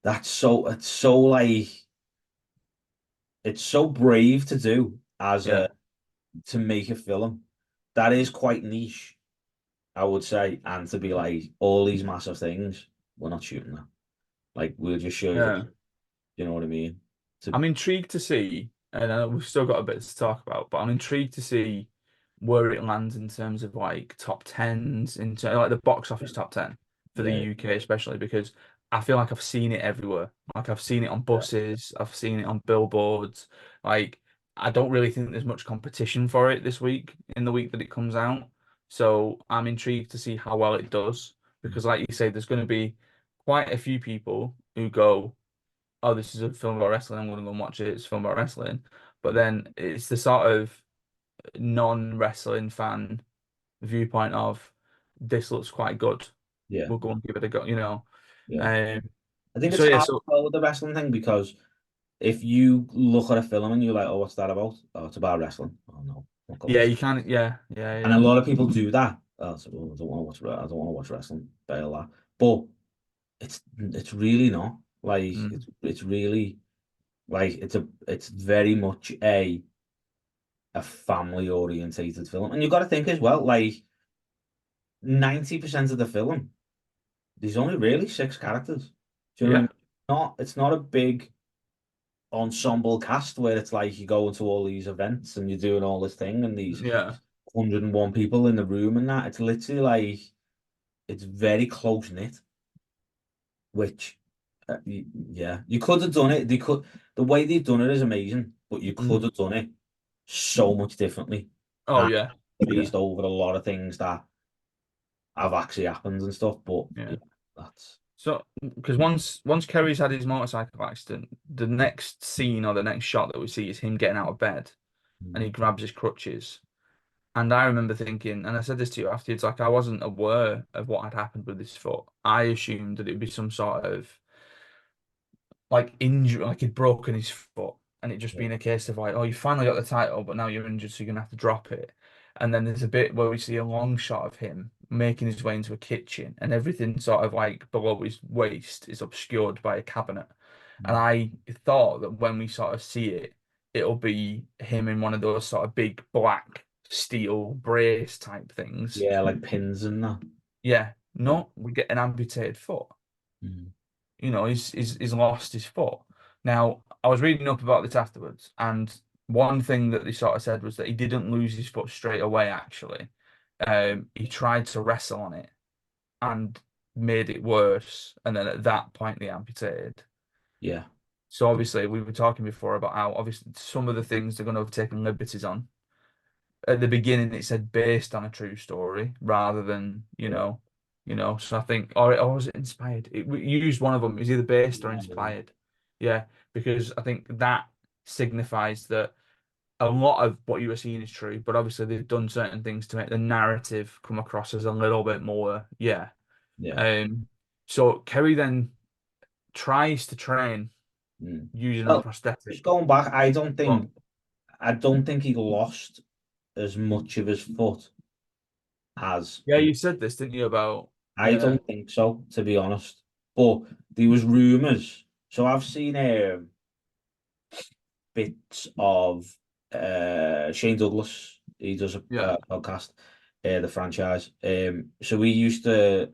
it's so like it's so brave to do as Yeah, a to make a film that is quite niche, I would say, and to be like, all these massive things, we're not shooting that. Like, we'll just show you the, yeah. you know what I mean? To I'm intrigued to see, and we've still got a bit to talk about, but I'm intrigued to see where it lands in terms of like top tens, like the box office top 10 for the yeah, UK, especially because I feel like I've seen it everywhere. Like I've seen it on yeah, buses, I've seen it on billboards. Like I don't really think there's much competition for it this week in the week that it comes out. So I'm intrigued to see how well it does because, like you say, there's going to be quite a few people who go, oh, this is a film about wrestling. I'm going to go and watch it. It's a film about wrestling. But then it's the sort of non-wrestling fan viewpoint of this looks quite good. yeah, We'll go and give it a go. yeah. Um, I think it's so yeah, hard to so tell with the wrestling thing because if you look at a film and you're like, oh, what's that about? Oh, it's about wrestling. Oh, no, not going yeah, to. you can, yeah, yeah, And a yeah, lot of people do that. That's, I don't want to watch. I don't want to watch wrestling. Bail that. But it's really not like Mm. it's really like it's very much a family orientated film, and you've got to think as well. Like 90% of the film, there's only really six characters. Do you know what I Yeah, mean? Not it's not a big ensemble cast where it's like you go into all these events and you're doing all this thing and these yeah, 101 people in the room and that. It's literally like it's very close knit, which yeah, you could have done it. They could the way they've done it is amazing, but you could mm. have done it so much differently Oh and yeah, yeah, breezed over a lot of things that have actually happened and stuff. But yeah. yeah, that's So, because once Kerry's had his motorcycle accident, the next scene or the next shot that we see is him getting out of bed and mm, he grabs his crutches. And I remember thinking, and I said this to you afterwards, like I wasn't aware of what had happened with his foot. I assumed that it would be some sort of like injury, like he'd broken his foot, and it just yeah, been a case of like, oh, you finally got the title, but now you're injured, so you're gonna have to drop it. And then there's a bit where we see a long shot of him making his way into a kitchen, and everything sort of like below his waist is obscured by a cabinet. And mm, I thought that when we sort of see it, it'll be him in one of those sort of big black steel brace type things. yeah, like pins and that. Yeah, Yeah. no, we get an amputated foot. Mm. He's lost his foot. Now, I was reading up about this afterwards, and one thing that they sort of said was that he didn't lose his foot straight away, actually. He tried to wrestle on it and made it worse, and then at that point they amputated. Yeah, So obviously we were talking before about how obviously some of the things they're going to have taken liberties on. At the beginning it said based on a true story rather than, yeah, so I think or was it inspired? We used one of them, it was either based or yeah, yeah, inspired. Yeah, because I think that signifies that a lot of what you were seeing is true, but obviously they've done certain things to make the narrative come across as a little bit more, yeah. yeah. Um, so Kerry then tries to train Mm. using a Well, just prosthetic. going back, Well, I don't think he lost as much of his foot as yeah, you said this, didn't you, about I yeah, don't think so, to be honest. But there was rumours. So I've seen bits of Shane Douglas. He does a yeah, podcast, the franchise. So we used to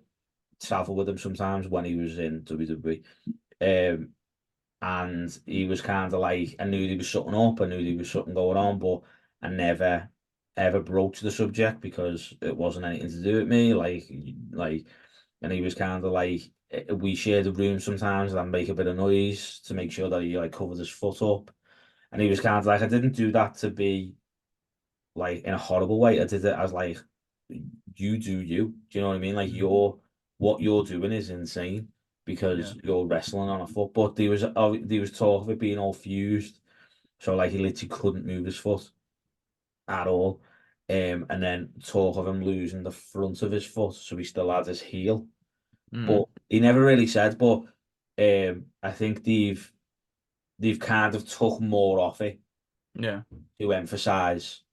travel with him sometimes when he was in WWE. Um, and he was kind of like, I knew there was something up, I knew there was something going on, but I never ever broached the subject because it wasn't anything to do with me. And he was kind of like, we shared a room sometimes, and I'd make a bit of noise to make sure that he like covered his foot up. And he was kind of like, I didn't do that to be like in a horrible way. I did it as like, you do you. Do you know what I mean? Like mm, what you're doing is insane yeah, because you're wrestling on a foot. But there was talk of it being all fused, so like he literally couldn't move his foot at all. And then talk of him losing the front of his foot, so he still had his heel. mm, But he never really said. But I think they've kind of took more off it yeah, to emphasize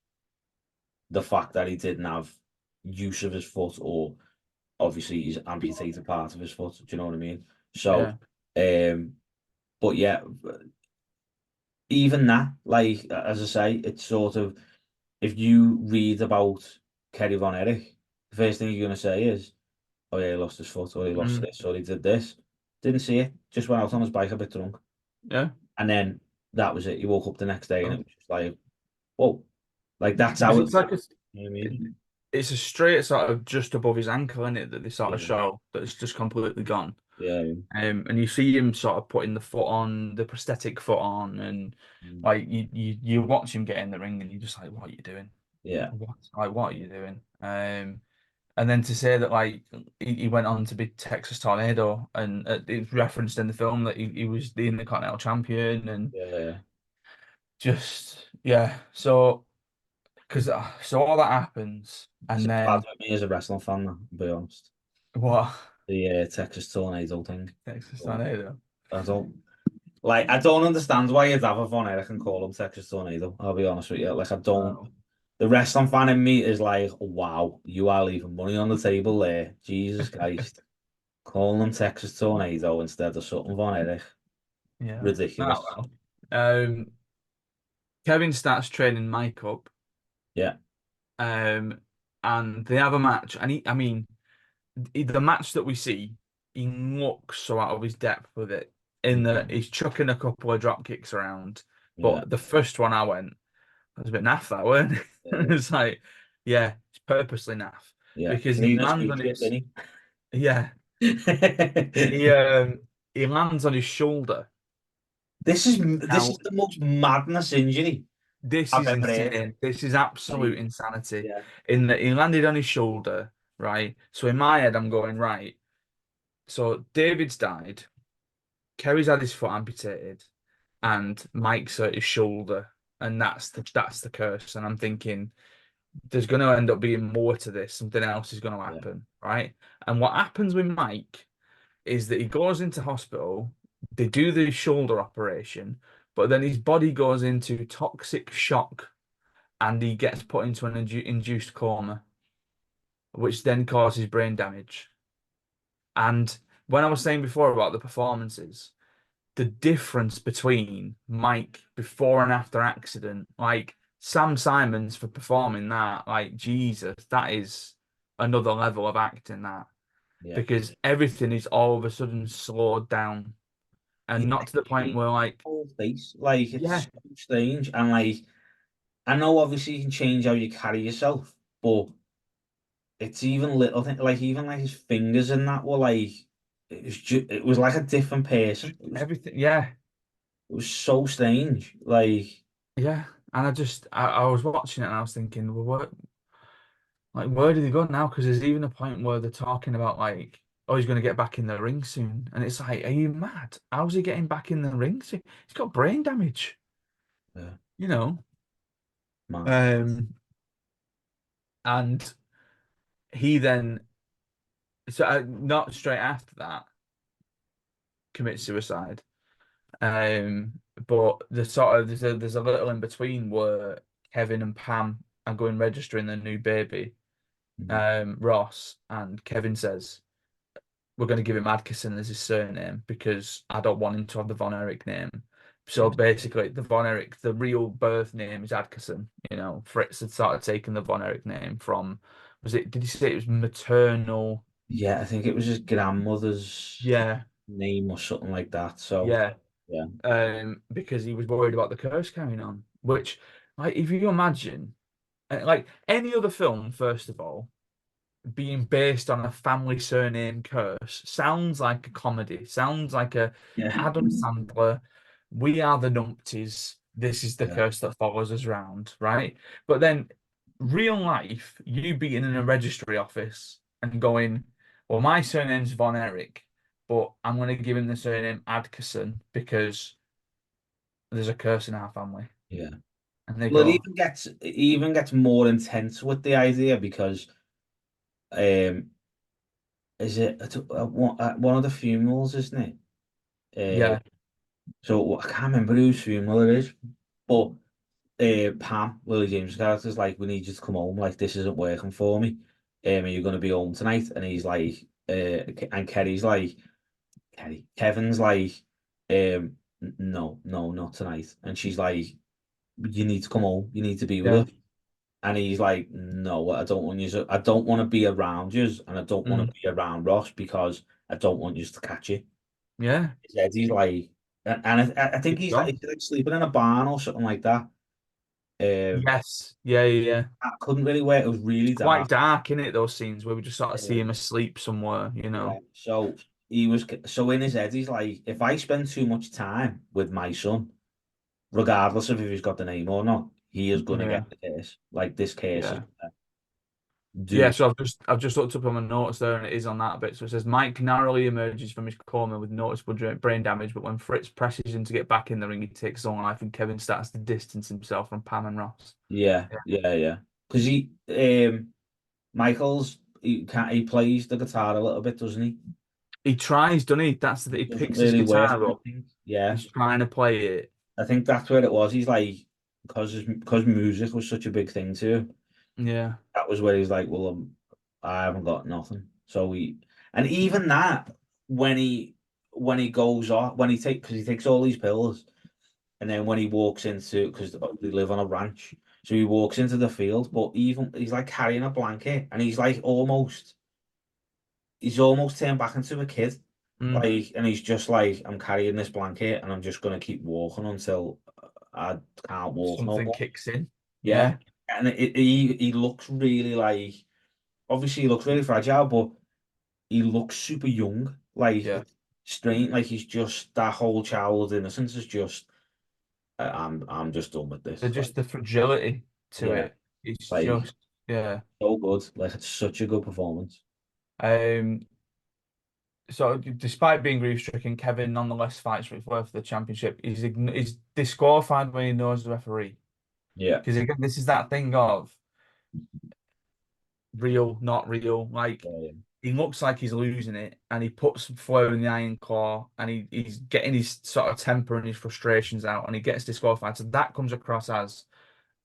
the fact that he didn't have use of his foot, or obviously he's amputated part of his foot. Do you know what I mean? So, yeah, um, but yeah, even that, like as I say, it's sort of if you read about Kerry Von Erich, the first thing you're gonna say is, "Oh yeah, he lost his foot, or he lost mm, this, or he did this." Didn't see it. Just went out on his bike a bit drunk, yeah. and then that was it. He woke up the next day, and it Oh. was just like, "Whoa!" Like that's Because how it. it's like You know what I mean? it's a straight sort of just above his ankle, isn't it, that they sort of Yeah, show that it's just completely gone. yeah, And you see him sort of putting the foot on, the prosthetic foot on, and mm, like you watch him get in the ring, and you're just like, what are you doing? yeah. What are you doing? And then to say that like he went on to be Texas Tornado, and it's referenced in the film that he was the Intercontinental Champion, and Yeah. just yeah. So because so all that happens, It's and bad then with me as a wrestling fan, though, to be honest. what? The Texas Tornado thing. Texas Don't- Tornado. I don't I don't understand why you'd have a Von Erich and call him Texas Tornado. I'll be honest with you. Like I don't Wow. the wrestling fan in me is like, wow, you are leaving money on the table there. Jesus Christ. Calling them Texas Tornado instead of Sutton Von Erich. Yeah. Oh, Ridiculous. well. Kevin starts training Mike up, Yeah, um, and they have a match. And I mean, the match that we see, he looks so out of his depth with it. In that he's chucking a couple of drop kicks around, yeah, but the first one I went, I was a bit naff that, weren't it? yeah. It's like, yeah, it's purposely naff Yeah. because he Clean as lands good on shit, his, didn't yeah, he he? um he lands on his shoulder. This is Now, the most madness injury this I've is ever heard. insane. This is absolute Like, insanity. yeah, In that he landed on his shoulder, right? So in my head, I'm going, right. So David's died. Kerry's had his foot amputated, and Mike's hurt his shoulder, and that's the curse. And I'm thinking there's going to end up being more to this. Something else is going to yeah, happen, right? And what happens with Mike is that he goes into hospital. They do the shoulder operation, but then his body goes into toxic shock, and he gets put into an induced coma, which then causes brain damage. And when I was saying before about the performances, the difference between Mike before and after accident, like Sam Simons for performing that, like Jesus, that is another level of acting that yeah. because everything is all of a sudden slowed down He and not to the point changed where his like, whole face. Like, it's yeah, so strange. And like, I know obviously you can change how you carry yourself, but it's even little thing like even like his fingers and that were like it was like a different person. everything, yeah, It was so strange. Like, yeah. And I was watching it and I was thinking, well, what, like, where did he go now? Because there's even a point where they're talking about like, oh, he's going to get back in the ring soon, and it's like, are you mad? How's he getting back in the ring soon? He's got brain damage, yeah, you know. mad. Um, and he then, so not straight after that, commits suicide. Um, but the sort of there's a little in between where Kevin and Pam are going registering their new baby, Mhm. Ross, and Kevin says, we're going to give him Adkison as his surname because I don't want him to have the Von Erich name. So Yeah. basically, the Von Erich, the real birth name is Adkison. Fritz had started taking the Von Erich name from, did he say it was maternal? Yeah, I think it was his grandmother's Yeah, name or something like that. So yeah. yeah, Because he was worried about the curse carrying on, which, like, if you imagine, like any other film, first of all, being based on a family surname curse sounds like a comedy, sounds like a yeah, Adam Sandler, we are the numpties, this is the yeah, curse that follows us round, right? But then real life, you being in a registry office and going, well, my surname's Von Erich, but I'm going to give him the surname Adkison because there's a curse in our family. yeah. And they Well, go, it even gets more intense with the idea because um, is it at one of the funerals, isn't it? yeah, So I can't remember whose funeral it is, but Pam, Lily James' character, is like, we need you to come home. Like, this isn't working for me. Are you going to be home tonight? And he's like, and Kerry's like, Kevin's like, no, no, not tonight. And she's like, you need to come home. You need to be with yeah, us. And he's like, no, I don't want you I don't want to be around you, and I don't want mm, to be around Ross because I don't want you to catch it. yeah, He said he's like, and I think it's gone. he's like sleeping in a barn or something like that. Um, Yes, yeah, yeah, yeah. I couldn't really wait. It was really Quite dark. dark, in it, those scenes where we just sort of see him Um, asleep somewhere, yeah. So so in his head, he's like, if I spend too much time with my son, regardless of if he's got the name or not, he is going to Yeah, get the curse. Like, this curse is yeah. gonna Yeah, do. so I've just looked up on my notes there and it is on that bit. So it says Mike narrowly emerges from his coma with noticeable brain damage, but when Fritz presses him to get back in the ring, he takes his own life and Kevin starts to distance himself from Pam and Ross. Yeah, Yeah. yeah, yeah. Because Michael's he plays the guitar a little bit, doesn't he? He tries, doesn't he? He It doesn't picks his really work, I guitar don't up. think. Yeah, He's trying to play it. I think that's where it was. He's like, because music was such a big thing too. Yeah. That was where he's like, well, I haven't got nothing. So and even that when he goes off when he take because he takes all these pills, and then when he walks into because they live on a ranch, so he walks into the field, but even he's like carrying a blanket, and he's almost turned back into a kid. Mm. Like, and he's just like, I'm carrying this blanket and I'm just gonna keep walking until I can't walk no Something more. kicks in. Yeah. Yeah. And he looks really like, obviously he looks really fragile, but he looks super young. Like, Yeah. it's strange. Like, he's just, that whole childhood innocence is just, I'm just done with They're this. Like, just the fragility to yeah, it. It's like, just yeah. so good. Like, it's such a good performance. Um so despite being grief stricken, Kevin nonetheless fights for the championship. He's disqualified when he knows the referee. Yeah. Because again, this is that thing of real, not real. Like Yeah. he looks like he's losing it, and he puts Flair in the iron claw, and he's getting his sort of temper and his frustrations out, and he gets disqualified. So that comes across as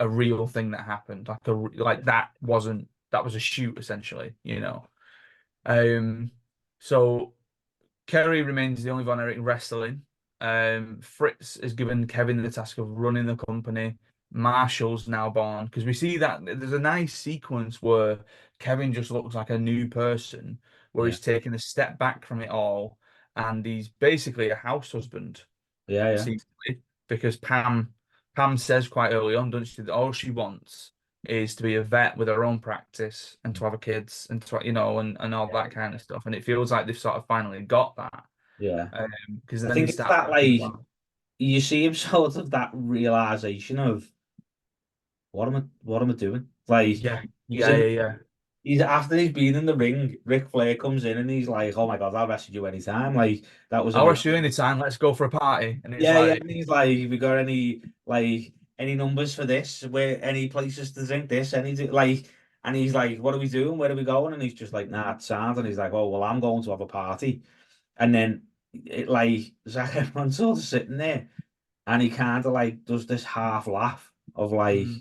a real thing that happened, like that was a shoot essentially, you know. So Kerry remains the only Von Erich wrestling. Fritz has given Kevin the task of running the company. Marshall's now born because we see that there's a nice sequence where Kevin just looks like a new person, where Yeah. he's taken a step back from it all, and he's basically a house husband, Yeah. Yeah. seemingly, because Pam says quite early on, doesn't she, that all she wants is to be a vet with her own practice and to have a kids and to, and all that kind of stuff. And it feels like they've sort of finally got that. Yeah. Because I then they think it's start that, talking like, about, you see him sort of that realization of what am I doing? Like, yeah, he's yeah, in yeah, yeah. he's after he's been in the ring, Ric Flair comes in and he's like, oh my God, I'll wrestle you anytime. Like, that was I'll enough. rush you anytime. Let's go for a party. And it's Yeah, yeah. like, And he's like, have we got any numbers for this? Where any places to drink this? Like, and he's like, what are we doing? Where are we going? And he's just like, nah, it's sound. And he's like, oh well, I'm going to have a party. And then Zac Efron sort of sitting there, and he kind of like does this half laugh of like, mm,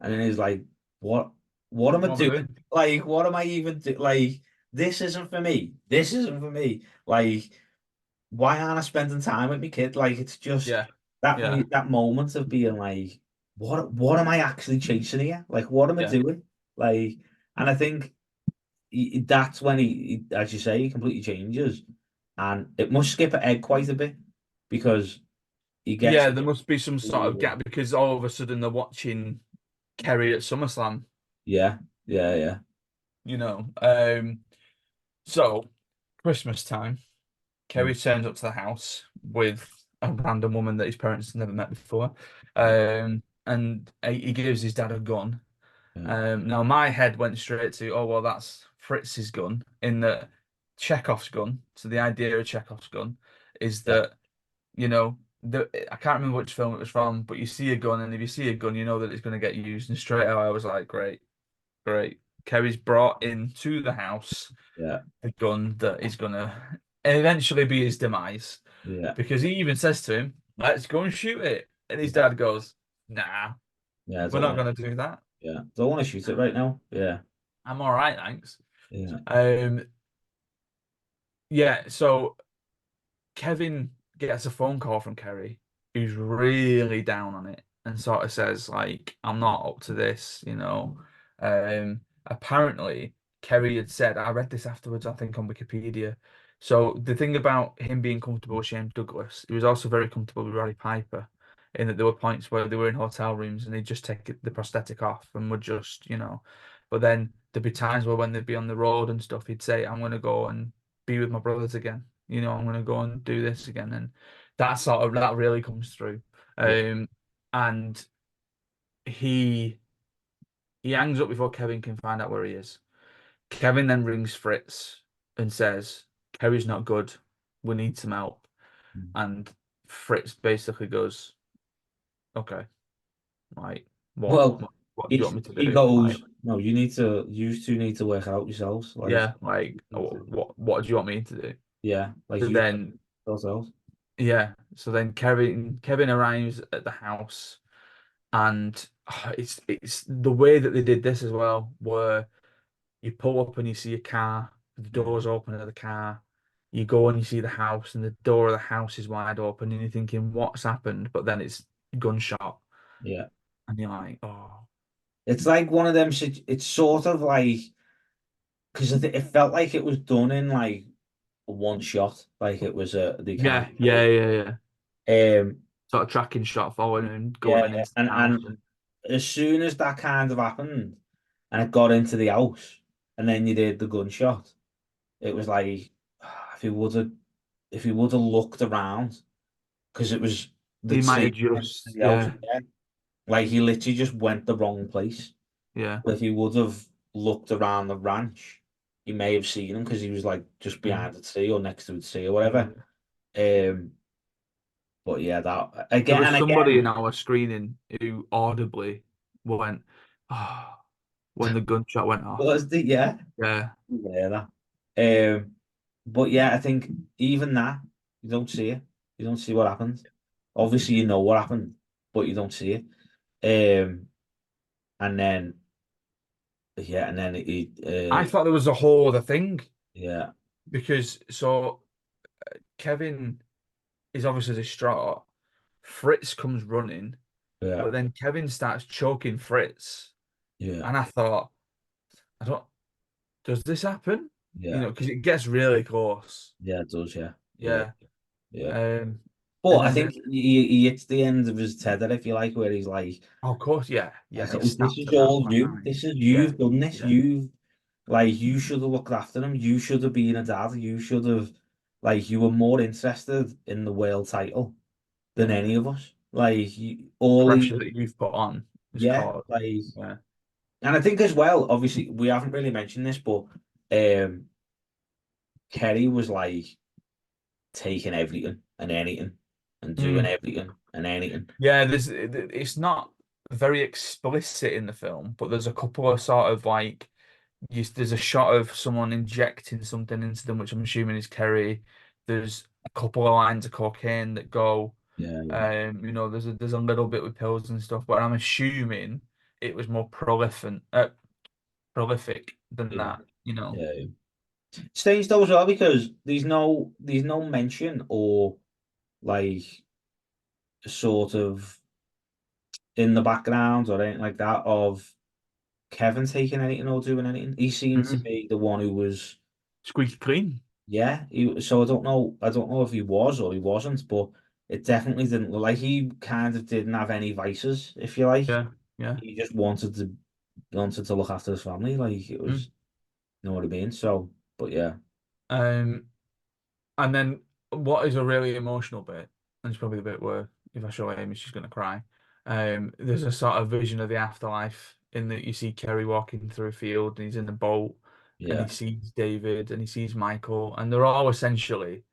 and then he's like, what what am I what am I doing? doing? Like, what am I even do? Like, this isn't for me. This isn't for me. Like, why aren't I spending time with my kid? Like, it's just Yeah, yeah, that moment of being like, what am I actually chasing here? Like, what am I yeah. doing? Like, and I think that's when as you say, he completely changes, and it must skip ahead quite a bit because he gets Yeah, there must be some sort of gap because all of a sudden they're watching Kerry at SummerSlam, yeah, yeah, yeah, you know. So Christmas time. mm, Kerry turns up to the house with a random woman that his parents had never met before. yeah, And he gives his dad a gun. yeah, Now my head went straight to, oh, well, that's Fritz's gun in the Chekhov's gun. So the idea of Chekhov's gun is yeah, that, I can't remember which film it was from, but you see a gun, and if you see a gun, you know that it's going to get used. And straight away, I was like, great, great. Kerry's brought into the house yeah, the gun that is going to eventually be his demise. yeah, Because he even says to him, let's go and shoot it. And his dad goes, nah, yeah. I we're don't not want going to do that. yeah, don't want to shoot it right now. Yeah, I'm all right, thanks. yeah, Um, yeah, so Kevin gets a phone call from Kerry, who's really down on it and sort of says, like, I'm not up to this, you know. Apparently, Kerry had said, I read this afterwards, I think, on Wikipedia. So the thing about him being comfortable with Shane Douglas, he was also very comfortable with Roddy Piper, in that there were points where they were in hotel rooms and they'd just take the prosthetic off and would just, but then there'd be times where when they'd be on the road and stuff, he'd say, I'm going to go and be with my brothers again. I'm going to go and do this again. And that really comes through. yeah. And he he hangs up before Kevin can find out where he is. Kevin then rings Fritz and says, Kerry's not good. We need some help. Mm. And Fritz basically goes, okay, like, what, Well, what, what do you want me to he do? Like, goes, no, you two need to work it out yourselves. Like, yeah, like, you need to- what do you want me to do? yeah, like So you then yourselves. Yeah. So then Kevin arrives at the house. And it's the way that they did this as well, where you pull up and you see a car, the Mm. doors open of the car. You go and you see the house, and the door of the house is wide open, and you're thinking, "What's happened?" But then it's gunshot, Yeah. and you're like, "Oh, It's like one of them. It's sort of like because it felt like it was done in like one shot, like it was a they kind yeah, yeah, yeah, yeah." of Sort of tracking shot forward and going yeah, into and the house, and as soon as that kind of happened, and it got into the house, and then you did the gunshot, it was like if he would have if he would have looked around because it was the he might tree have went to just, the house yeah, again. Like he literally just went the wrong place. yeah, But if he would have looked around the ranch, he may have seen him because he was like just mm, behind the tree or next to the tree or yeah. whatever. Um, but yeah, that There again was and somebody again in our screening who audibly went, "Oh," when the gunshot went off. was the yeah, Yeah, yeah that. But yeah, I think even that you don't see it. You don't see what happened. Obviously, you know what happened, but you don't see it. And then yeah, and then I thought there was a whole other thing yeah, because Kevin is obviously distraught. Fritz comes running, yeah, but then Kevin starts choking Fritz, yeah, and I thought, I don't. Does this happen? yeah, Because it gets really close. yeah. It does, yeah, yeah, Yeah. yeah. Um, But and I then think he hits the end of his tether, if you like, where he's of course, yeah, like, yeah, he "Oh, this snaps is at that all point, you. aren't This is he? Yeah, you've done this. yeah, You should have looked after him. You should have been a dad. You should have you were more interested in the world title than yeah. any of us. Like all Pressure he, that you've put on is yeah, caused. Yeah. and I think as well. Obviously, we haven't really mentioned this, but um, Kerry was like taking everything and anything and doing Mm. everything and anything. Yeah, it's not very explicit in the film, but there's a couple of sort of there's a shot of someone injecting something into them, which I'm assuming is Kerry. There's a couple of lines of cocaine that go. Yeah, yeah, There's a little bit with pills and stuff, but I'm assuming it was more prolific than yeah, that. yeah. Strange though as well because there's no mention or like sort of in the background or anything like that of Kevin taking anything or doing anything. He seemed to Mhm. be the one who was Squeaky clean. yeah. So I don't know if he was or he wasn't, but it definitely didn't look like he kind of didn't have any vices, if you like. Yeah, yeah. He just wanted to look after his family, like it Mm. was, you know what I mean? So, but yeah, Um, and then what is a really emotional bit, and it's probably the bit where if I show Amy, she's gonna cry. There's a sort of vision of the afterlife in that you see Kerry walking through a field and he's in the boat and he yeah, sees David and he sees Michael, and they're all essentially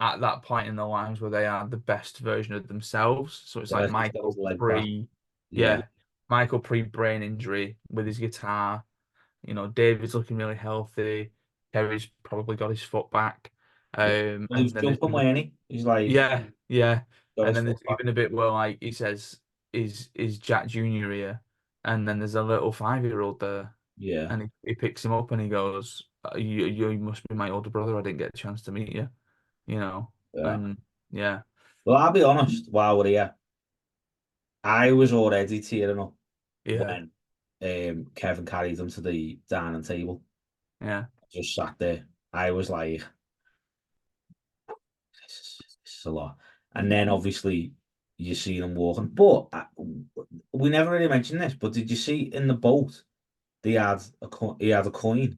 at that point in their lives where they are the best version of themselves. So it's yeah, like like he's got his Michael leg back. pre, Yeah, yeah, Michael pre brain injury with his guitar. David's looking really healthy. Kerry's probably got his foot back. yeah. Well, he And was then there's jumping, even, weren't he? He's like yeah, yeah. got And his then foot there's back. even a bit where like he says, is Jack Jr. here? And then there's a little 5-year-old there, Yeah, and he picks him up and he goes, you must be my older brother. I didn't get a chance to meet you, you know. yeah. And yeah, Well, I'll be honest. While we're here, I was already tearing up yeah, when Kevin carried them to the dining table. yeah. Just sat there. I was like, this is a lot. And then obviously you see them walking. But we never really mentioned this. But did you see in the boat he had a coin?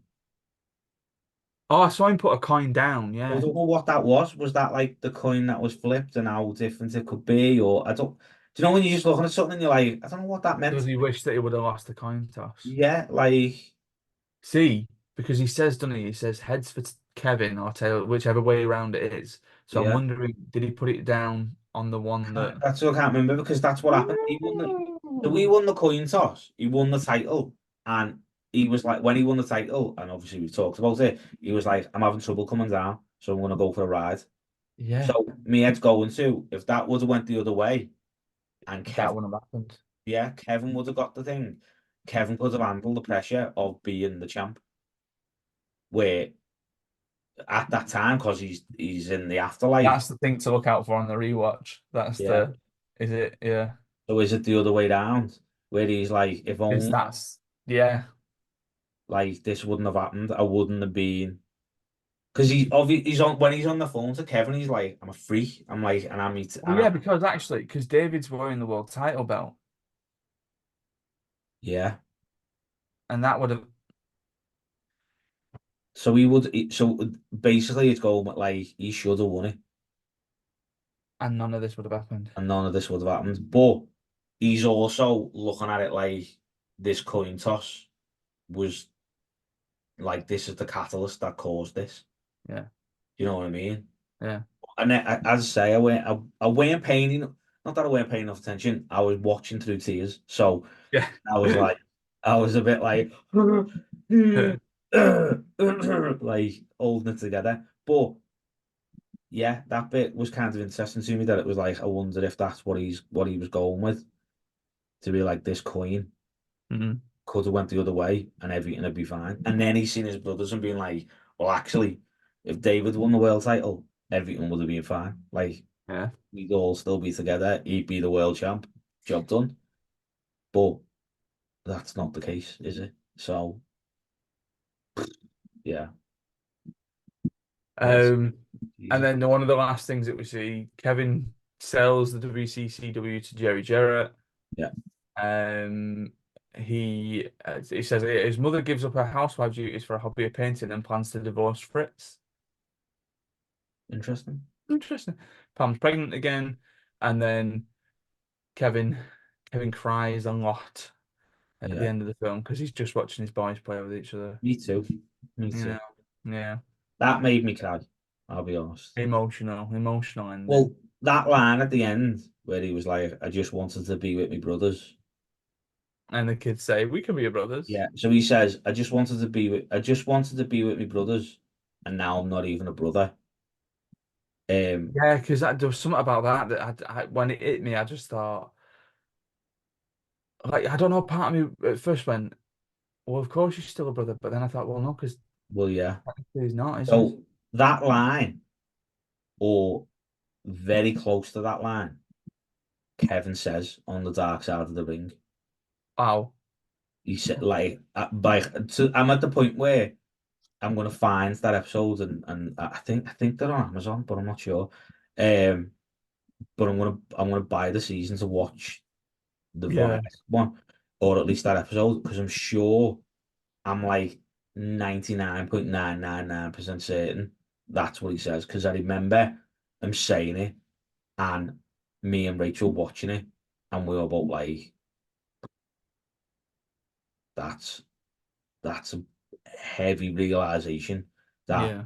Oh, I saw him put a coin down. I Yeah. don't know what that was. Was that like the coin that was flipped and how different it could be? Or I don't. Do you know when you're just looking at something and you're like, I don't know what that Does meant. he wish that he would have lost the coin toss? Yeah, like See, because he says, doesn't he? He says heads for Kevin or tail, whichever way around it is. So I'm yeah. wondering, did he put it down on the one that? That's what I can't remember because that's what happened. So we won the coin toss. He won the title, and he was like, when he won the title, and obviously we talked about it. He was like, "I'm having trouble coming down, so I'm gonna go for a ride." Yeah, So me head's going to if that would have went the other way, and that Kevin wouldn't have happened. yeah, Kevin would have got the thing. Kevin could have handled the pressure of being the champ. Where at that time, because he's in the afterlife. That's the thing to look out for on the rewatch. That's Yeah. the, is it? Yeah. So is it the other way round? Where he's like, if Because only that's, yeah. like this wouldn't have happened, I wouldn't have been. Because he's on when he's on the phone to Kevin, he's like, I'm a freak. I'm like, and I'm Well, yeah, because actually, because David's wearing the world title belt, yeah. and that would have, So he would. So basically, it's going with like he should have won it, and none of this would have happened. and none of this would have happened. But he's also looking at it like this coin toss was like this is the catalyst that caused this. Yeah. You know what I mean? Yeah. And then, as I say, I weren't paying not that I weren't paying enough attention. I was watching through tears, so Yeah. I was like, I was a bit like, like holding it together. But yeah, that bit was kind of interesting to me that it was like, I wonder if that's what he was going with to be like this coin Mhm. could have went the other way and everything would be fine. And then he's seen his brothers and being like, well, actually, if David won the world title, everything would have been fine. Like Yeah. we'd all still be together. He'd be the world champ. Job done. But that's not the case, is it? So yeah, it's Um, and easy. then one of the last things that we see, Kevin sells the WCCW to Jerry Jarrett. Yeah, Um, he says his mother gives up her housewife duties for a hobby of painting and plans to divorce Fritz. interesting. Interesting. Pam's pregnant again, and then Kevin Kevin cries a lot at the Yeah, end of the film because he's just watching his boys play with each other. me too. Me You too. know, yeah, That made me cry. I'll be honest. emotional ending. Well, that line at the end where he was like, "I just wanted to be with my brothers." And the kids say, "We can be your brothers." Yeah. So he says, I just wanted to be with my brothers, and now I'm not even a brother." Um, Yeah, because there was something about that when it hit me, I just thought, like, I don't know, part of me at first went, well, of course you're still a brother, but then I thought, well, no, because well, yeah. he's not, is he? So that line, or very close to that line, Kevin says on the dark side of the ring. Wow. He said, like, I'm at the point where I'm gonna find that episode, and I think they're on Amazon, but I'm not sure. Um, but I'm gonna buy the season to watch the Von Yeah, Erich one, or at least that episode, because I'm sure I'm like 99.999% certain that's what he says. Because I remember him saying it, and me and Rachel watching it, and we were both like, that's that's a heavy realization that yeah.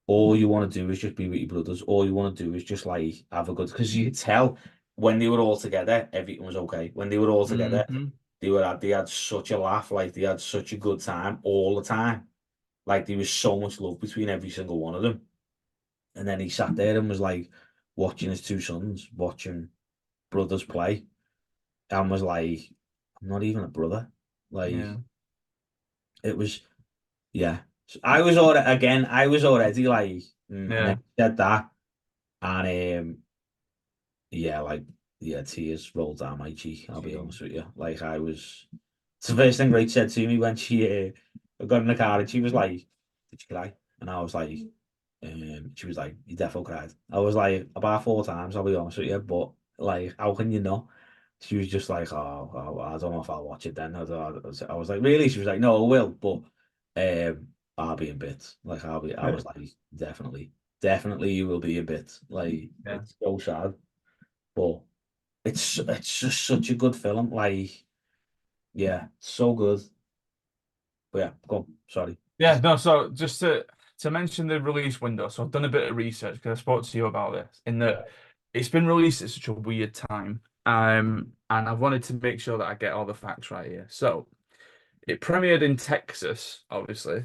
all you want to do is just be with your brothers. All you want to do is just like have a good. Because you could tell when they were all together, everything was okay. When they were all together, Hmm. they had such a laugh, like they had such a good time all the time. Like there was so much love between every single one of them. And then he sat there and was like watching his two sons, watching brothers play, and was like, I'm not even a brother. Yeah, Like it was, yeah. So I was already again, I was already like, and then yeah. he said that, and yeah, like yeah, tears rolled down my cheek. I'll be honest with you. Like I was, it's the first thing Rach said to me when she got in the car, and she was like, "Did you cry?" And I was like, she was like, "You definitely cried." I was like, about 4 times. I'll be honest with you, but like, how can you not? She was just like, I don't know if I'll watch it then. I was like, really? She was like, no, I will, but I'll be in bits. Like, I was like, definitely, you will be in bits. Like, Yeah. it's so sad, but it's just such a good film. Like, yeah, so good. But yeah, go on. Sorry. Yeah, no, so just to mention the release window, so I've done a bit of research because I spoke to you about this, in Yeah, that it's been released at such a weird time. And I wanted to make sure that I get all the facts right here. So it premiered in Texas, obviously,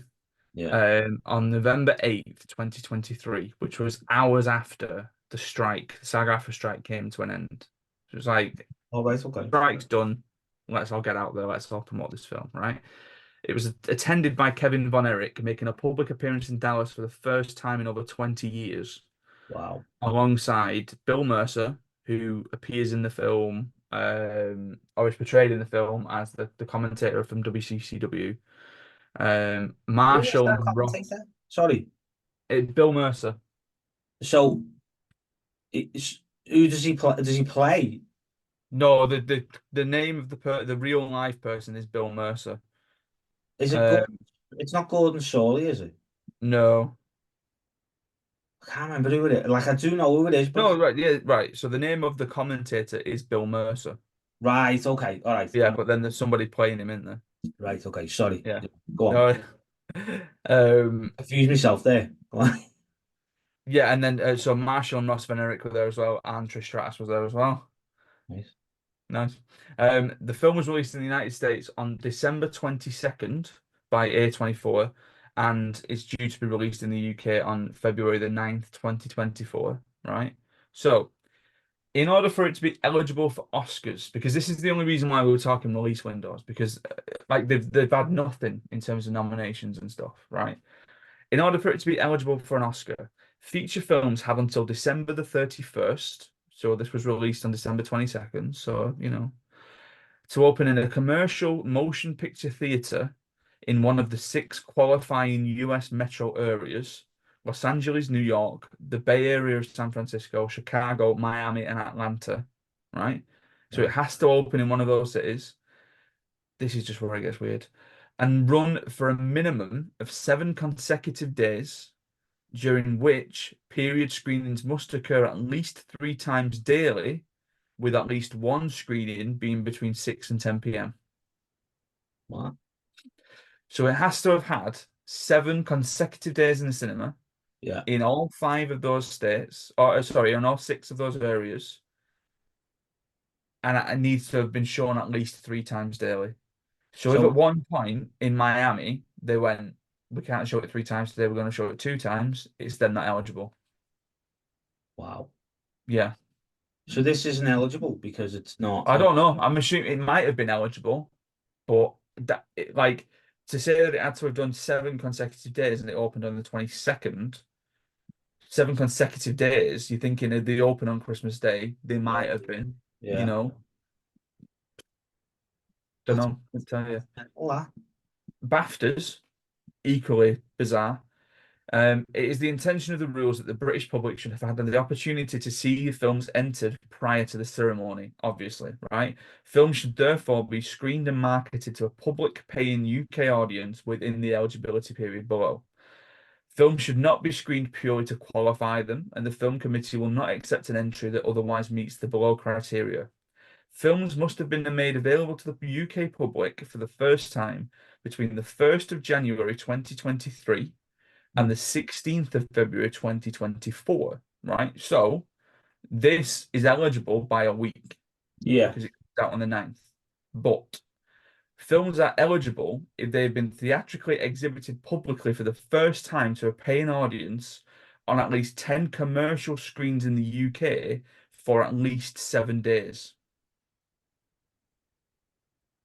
yeah, on November 8th, 2023, which was hours after the SAG-AFTRA strike came to an end. It was like All right, okay. Strike's done. Let's all get out there. Let's all promote this film, right? It was attended by Kevin Von Erich, making a public appearance in Dallas for the first time in over 20 years, Wow. alongside Bill Mercer, who appears in the film, or is portrayed in the film as the commentator from WCCW. Who is Marshall that Monroe, commentator? Sorry. Bill Mercer. So, who does he play? Does he play? No, the name of the real life person is Bill Mercer. Is it good? Uh, It's not Gordon Soley, is it? no, I can't remember who it is. Like, I do know who it is, but no, right, yeah, right. So the name of the commentator is Bill Mercer. right, okay, all right, Yeah, but then there's somebody playing him in there. right, okay. Sorry. Yeah. Go on. No. Confused myself there. Go on. Yeah, and then so Marshall and Ross Van Erich were there as well, and Trish Stratus was there as well. Nice. Nice. The film was released in the United States on December 22nd by A24, and it's due to be released in the UK on February the 9th, 2024, right? So, in order for it to be eligible for Oscars, because this is the only reason why we were talking release windows, because like they've had nothing in terms of nominations and stuff, right? In order for it to be eligible for an Oscar, feature films have until December the 31st. So this was released on December 22nd. So, to open in a commercial motion picture theater in one of the six qualifying US metro areas: Los Angeles, New York, the Bay Area of San Francisco, Chicago, Miami, and Atlanta, right? So it Right. has to open in one of those cities. This is just where it gets weird. And run for a minimum of 7 consecutive days, during which period screenings must occur at least 3 times daily, with at least one screening being between 6 and 10 p.m. What? So it has to have had 7 consecutive days in the cinema Yeah. in all five of those states, or sorry, in all six of those areas, and it needs to have been shown at least 3 times daily. So if at So, one point in Miami they went, we can't show it 3 times today, we're going to show it 2 times, it's then not eligible. wow. Yeah. So this isn't eligible because it's not I on. don't know. I'm assuming it might have been eligible, but like to say that it had to have done 7 consecutive days and it opened on the 22nd, 7 consecutive days, you're thinking if they open on Christmas Day, they Yeah. might have been, you Yeah. know, don't That's know, I tell you. all that. BAFTAs, equally bizarre. It is the intention of the rules that the British public should have had the opportunity to see the films entered prior to the ceremony, obviously, right? Films should therefore be screened and marketed to a public paying UK audience within the eligibility period below. Films should not be screened purely to qualify them, and the film committee will not accept an entry that otherwise meets the below criteria. Films must have been made available to the UK public for the first time between the 1st of January 2023 and the 16th of February 2024, right? So this is eligible by a week Yeah. because it comes out on the 9th. But films are eligible if they've been theatrically exhibited publicly for the first time to a paying audience on at least 10 commercial screens in the UK for at least 7 days.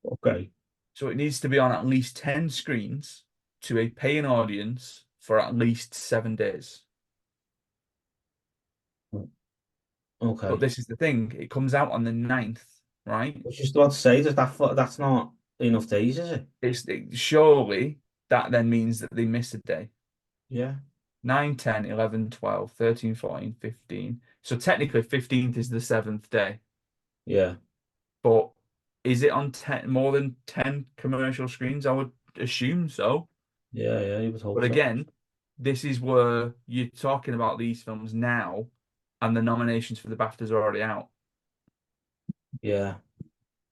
Okay. So it needs to be on at least 10 screens to a paying audience for at least 7 days. But Okay. this is the thing, it comes out on the 9th, right? I was just about to say that's not enough days, is it? Surely that then means that they miss a day. Yeah. 9, 10, 11, 12, 13, 14, 15. So technically 15th is the seventh day. Yeah. But is it on 10 more than 10 commercial screens? I would assume so. Yeah. Yeah. You would hope But so. again, this is where you're talking about these films now, and the nominations for the BAFTAs are already out. Yeah.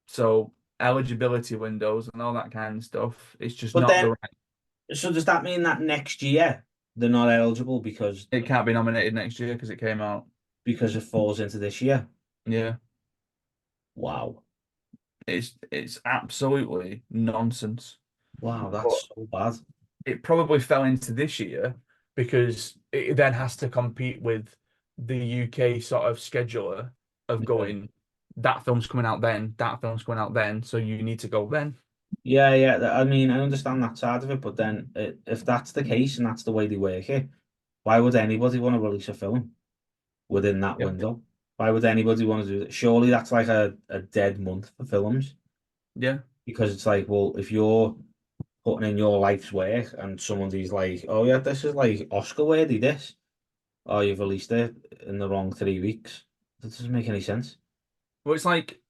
So eligibility windows and all that kind of stuff, it's just But not the then, right. so does that mean that next year they're not eligible It can't be nominated next year because it came out. because it falls into this year? Yeah, Wow. it's absolutely nonsense. Wow. But That's so bad. it probably fell into this year because it then has to compete with the UK sort of scheduler of Yeah. going. that film's coming out then, that film's coming out then, so you need to go then. Yeah, yeah. I mean, I understand that side of it, but then if that's the case and that's the way they work it, why would anybody want to release a film within that Yeah. window? Why would anybody want to do that? Surely that's like a dead month for films Yeah. because it's like, well, if you're putting in your life's work and somebody's like, oh yeah, this is like Oscar worthy, this, oh, you've released it in the wrong 3 weeks. That doesn't make any sense. Well, it's like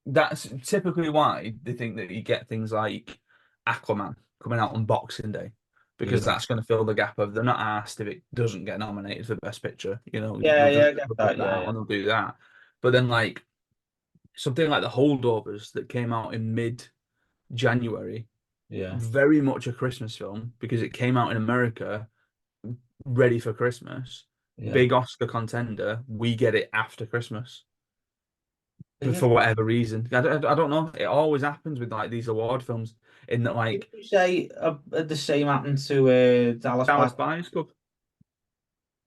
that's typically why they think that you get things like Aquaman coming out on Boxing Day, because Yeah, that's going to fill the gap of they're not asked if it doesn't get nominated for Best Picture. You know, yeah, yeah, I get they'll put that. that Yeah, out yeah, and they'll do that. But then like something like The Holdovers that came out in mid-January, yeah, very much a Christmas film because it came out in America ready for Christmas. yeah. Big Oscar contender. We get it after Christmas. But Yeah. for whatever reason. I don't know. It always happens with like these award films in that Did like you say the same happened to Dallas Dallas Buyers? Buyers Club.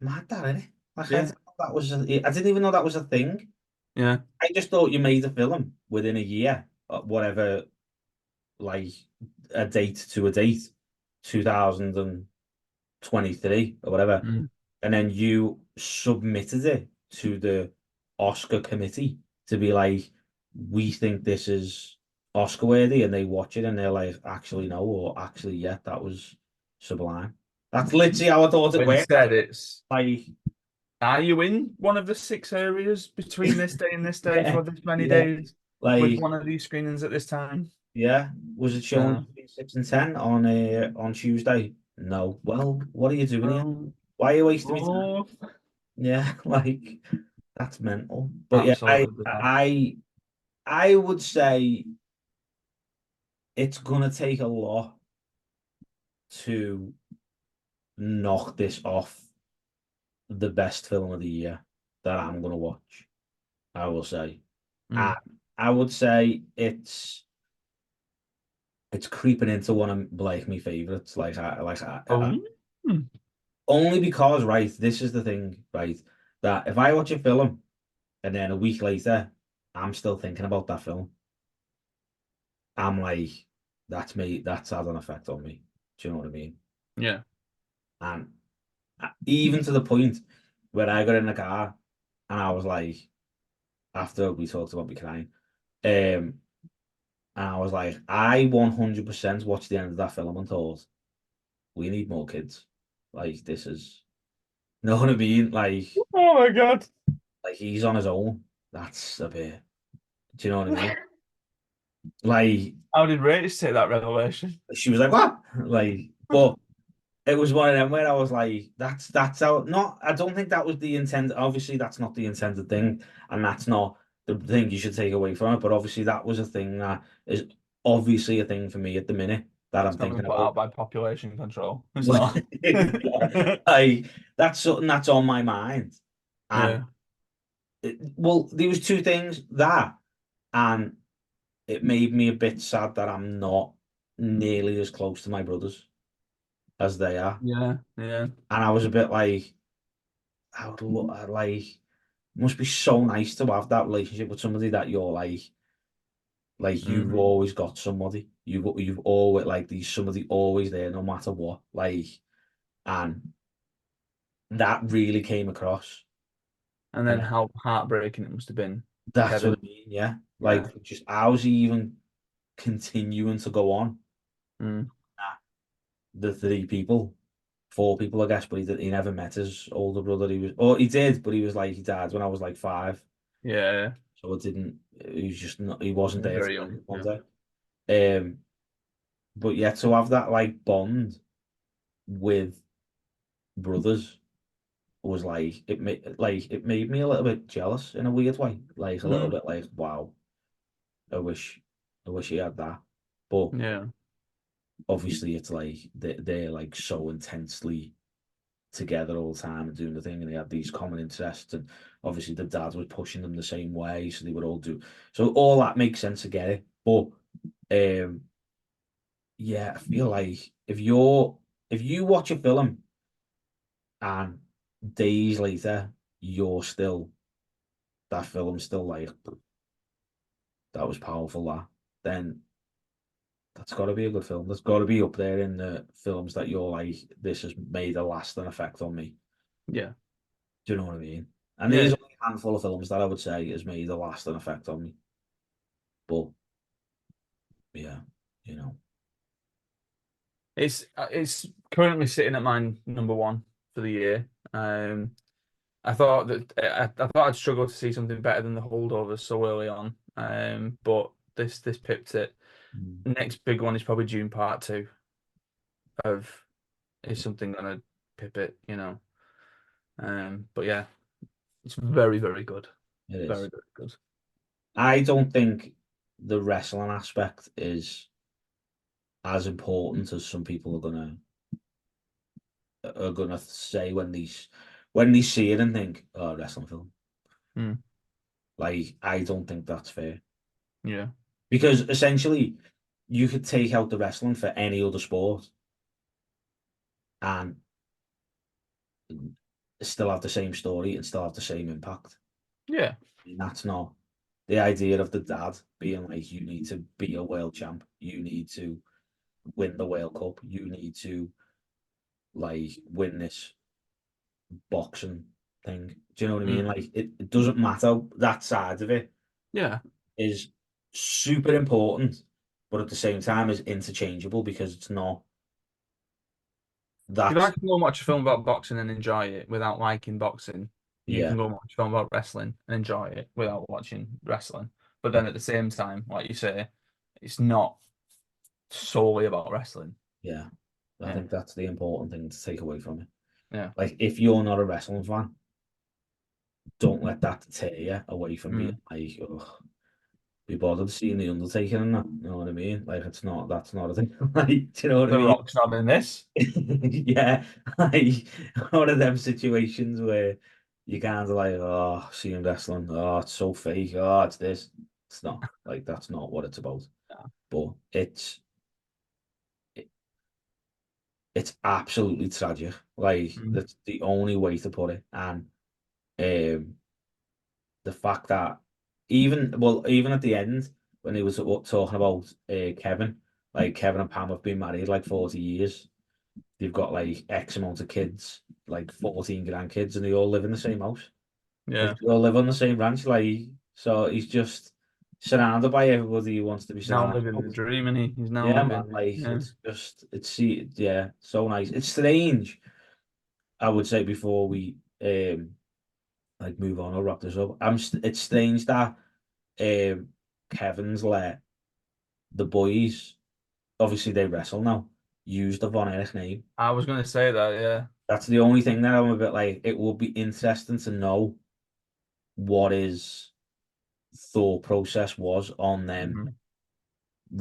Mad that, innit? Like Yeah. I didn't even know that was a thing. Yeah. I just thought you made a film within a year, whatever, like a date to a date, 2023 or whatever, Mm. and then you submitted it to the Oscar committee to be like, we think this is Oscar worthy, and they watch it and they're like, actually no, or actually yeah, that was sublime. That's literally how I thought it But worked. instead it's Like, are you in one of the six areas between this day and this day yeah, for this many yeah, days with like, one of these screenings at this time? yeah. Was it showing Uh, between 6 and 10 on Tuesday? No. Well, what are you doing here? well, Why are you wasting me time? oh, Yeah, like that's mental. But yeah, absolutely bizarre. I would say it's gonna take a lot to knock this off the best film of the year that I'm gonna watch. I will say. And Mm. I would say it's creeping into one of like my favorites. Oh, mm. Only because, right, this is the thing, right, that if I watch a film and then a week later I'm still thinking about that film, I'm like, that's me, that's had an effect on me. Do you know what I mean? Yeah. And even to the point where I got in the car and I was like, after we talked about me crying, and I was like, I 100% watched the end of that film and thought, we need more kids. Like, this is, know what I mean? Oh my God. Like he's on his own. That's a bit, do you know what I mean? Like, How did Rach take that revelation? she was like, what? Like, but it was one of them where I was like, that's how not I don't think that was the intent. Obviously, that's not the intended thing, and that's not the thing you should take away from it. But obviously that was a thing that is obviously a thing for me at the minute that I'm It's not been thinking put about. out by population control. It's not. Like that's something that's on my mind. And Yeah. well, there was two things that and it made me a bit sad that I'm not nearly as close to my brothers as they are. Yeah. Yeah. And I was a bit like, like, must be so nice to have that relationship with somebody that you're like you've Mm. always got somebody. You've always like these somebody always there no matter what. Like, and that really came across. And And then how heartbreaking it must have been for that's what Kevin. I mean, yeah. Like, Yeah. just how's he even continuing to go on? Mm. The three people, four people, I guess, but he never met his older brother. He was, or he did, but he was like, he died when I was like 5. Yeah. So it didn't, he was just not, he wasn't there to Very meet young. him one Yeah. day. But yeah, to have that like bond with brothers was like, it made me a little bit jealous in a weird way. Like a little Mm. bit like, wow, I wish, I wish he had that. But Yeah. obviously it's like, they're like so intensely together all the time and doing the thing, and they had these common interests, and obviously the dad was pushing them the same way, so they would all do. So all that makes sense to get it, but um, yeah, I feel like if you watch a film and days later you're still that film's still like that was powerful, that, then that's got to be a good film. That's got to be up there in the films that you're like, this has made a lasting effect on me. Yeah. Do you know what I mean? And Yeah. there's only a handful of films that I would say has made a lasting effect on me. But yeah, you know, It's currently sitting at my number one for the year. I thought that I thought I'd struggle to see something better than the holdovers so early on. But this pipped it. mm, Next big one is probably June Part Two of is something gonna pip it. But yeah, it's very, very good. it Very, is. very good. I don't think the wrestling aspect is as important as some people are gonna say when they see it and think, oh, wrestling film. Mm, Like, I don't think that's fair. yeah. Because essentially you could take out the wrestling for any other sport and still have the same story and still have the same impact. Yeah. And that's not the idea of the dad being like, you need to be a world champ, you need to win the World Cup, you need to like win this boxing thing. Do you know what I mean? Mm, Like, it doesn't matter. That side of it yeah. is super important, but at the same time is interchangeable because it's not If I that's can go and watch a film about boxing and enjoy it without liking boxing, you yeah, can go and watch a film about wrestling and enjoy it without watching wrestling. But then at the same time, like you say, it's not solely about wrestling. yeah. I Yeah. think that's the important thing to take away from it. Yeah. Like, if you're not a wrestling fan, don't let that tear you away from being Mm. like, oh, be bothered seeing the Undertaker and that. You know what I mean? Like, that's not a thing. Like, do you know what I The mean? Rock's not in this. Yeah, like one of them situations where you kind of like, oh, seeing wrestling, oh, it's so fake, oh, it's this. It's not like that's not what it's about. But it, it's absolutely tragic. Like, Mm. that's the only way to put it. And um, the fact that even at the end when he was talking about Kevin, like Kevin and Pam have been married like 40 years. They've got like X amount of kids, like 14 grandkids, and they all live in the same house. Like, Yeah. they all live on the same ranch. Like, so he's just surrounded by everybody he wants to be Now surrounded living by. the dream, and he's now Yeah, man. living. Like, Yeah. it's just yeah, so nice. It's strange, I would say, before we like move on or wrap this up. It's strange that um Kevin's let the boys, obviously they wrestle now, use the Von Erich name. I was going to say that. Yeah. That's the only thing that I'm a bit like, it will be interesting to know what his thought process was on them Mhm.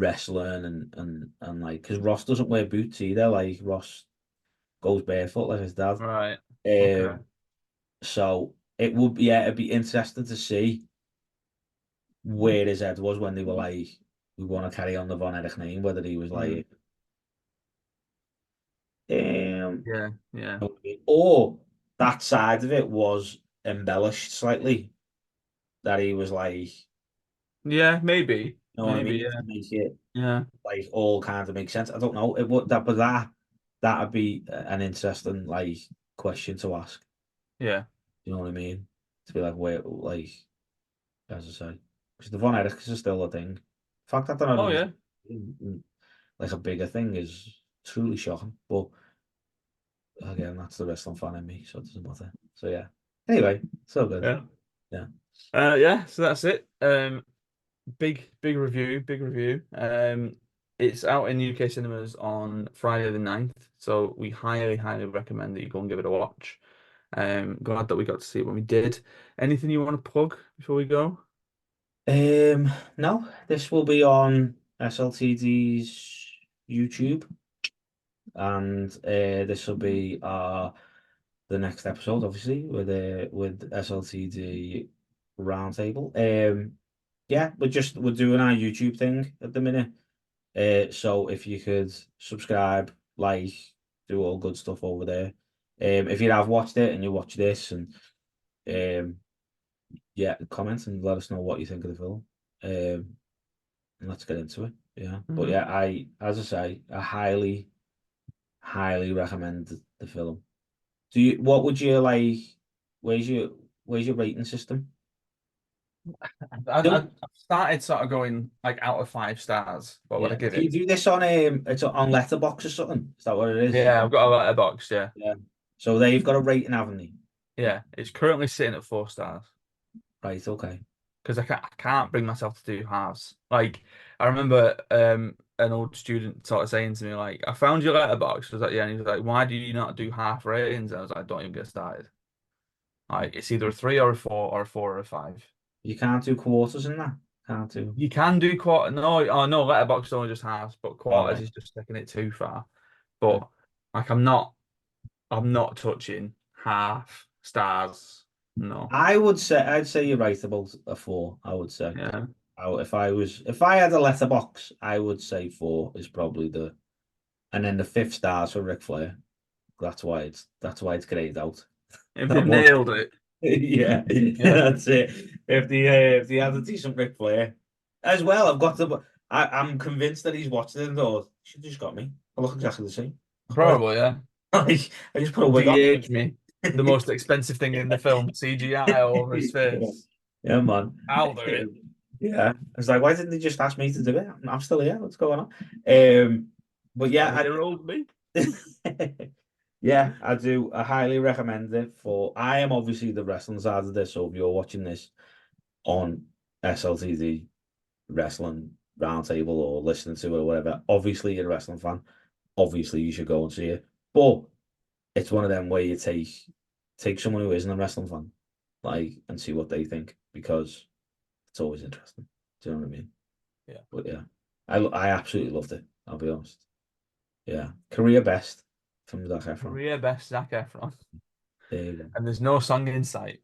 wrestling and like, because Ross doesn't wear boots either. Like, Ross goes barefoot like his dad. Right. Okay. Um, so it would be, yeah, it'd be interesting to see where his head was when they were like, we want to carry on the Von Erich name, whether he was Mm. like, um, Yeah. Yeah. or that side of it was embellished slightly. That he was like, you Yeah. Maybe. know what I Maybe. mean, Yeah. to make it Yeah. like all kind of make sense. I don't know. It would that, but that'd be an interesting like question to ask. Yeah. You know what I mean? To be like, wait, like as I say, because the Von Erichs is still a thing. The fact that they're not Oh in, yeah. like a bigger thing is truly shocking. But again, that's the wrestling fan in me, so it doesn't matter. So yeah. Anyway, so good. Yeah. Yeah. Yeah. So that's it. Big review. Big review. It's out in UK cinemas on Friday the 9th, so we highly recommend that you go and give it a watch. Glad that we got to see it when we did. Anything you want to plug before we go? No, this will be on SLTD's YouTube, and this will be the next episode, obviously, with SLTD Roundtable. Yeah, we're doing our YouTube thing at the minute. So if you could subscribe, like, do all good stuff over there. If you have watched it and you watch this, and um, yeah, comment and let us know what you think of the film. let's get into it. Yeah, but Mhm. yeah, as I say, I highly recommend the film. What would you like? Where's your where's your rating system? I Do started sort of going like out of 5 stars. What would I Yeah. give Do you it? do this on it's on Letterboxd or something? Is that what it is? Yeah, I've got a letterbox. Yeah, Yeah. So they've got a rating, haven't they? yeah. It's currently sitting at 4 stars Right, okay. because I can't bring myself to do halves. Like I remember an old student sort of saying to me like, "I found your letterbox." I was like, "Yeah," and he was like, "Why do you not do half ratings?" I was like, "Don't even get started. Like it's either a 3 or a 4 or a 4 or a 5." You can't do quarters in that. Can't do. You can do quarter. No, oh no, letterbox only just halves, but All quarters right. is just taking it too far. Okay. But like I'm not touching half stars. No. I'd say you're right about a four, I would say. Yeah. If I had a letterbox, I would say four is probably and then the fifth stars for Ric Flair. That's why it's grayed out. If That they've one. nailed it. Yeah, Yeah. that's it. If they had a decent Ric Flair as well, I'm convinced that he's watched it and thought, should just got me. I look exactly the same. Probably, yeah. Like, I just put a wig on. De-age me. The most expensive thing in the film, CGI all over his Yeah, face. yeah, man. I'll do it. Yeah, I was like, why didn't they just ask me to do it? I'm still here. What's going on? Um, but yeah, 20-year-old me. yeah, I do. I highly recommend it. I am obviously the wrestling side of this, so if you're watching this on SLTD Wrestling Roundtable or listening to it or whatever, obviously you're a wrestling fan. Obviously, you should go and see it. But it's one of them where you take someone who isn't a wrestling fan, like, and see what they think because it's always interesting. Do you know what I mean? Yeah. But yeah, I absolutely loved it. I'll be honest. Yeah, career best from Zac Efron. Career best Zac Efron. There you go. And there's no song in sight.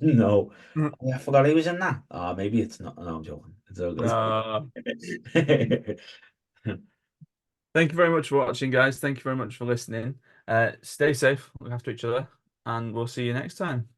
No, oh, I forgot he was in that. Oh, maybe it's not. No, I'm joking. It's all No. good. Thank you very much for watching, guys. Thank you very much for listening. Stay safe, look after each other, and we'll see you next time.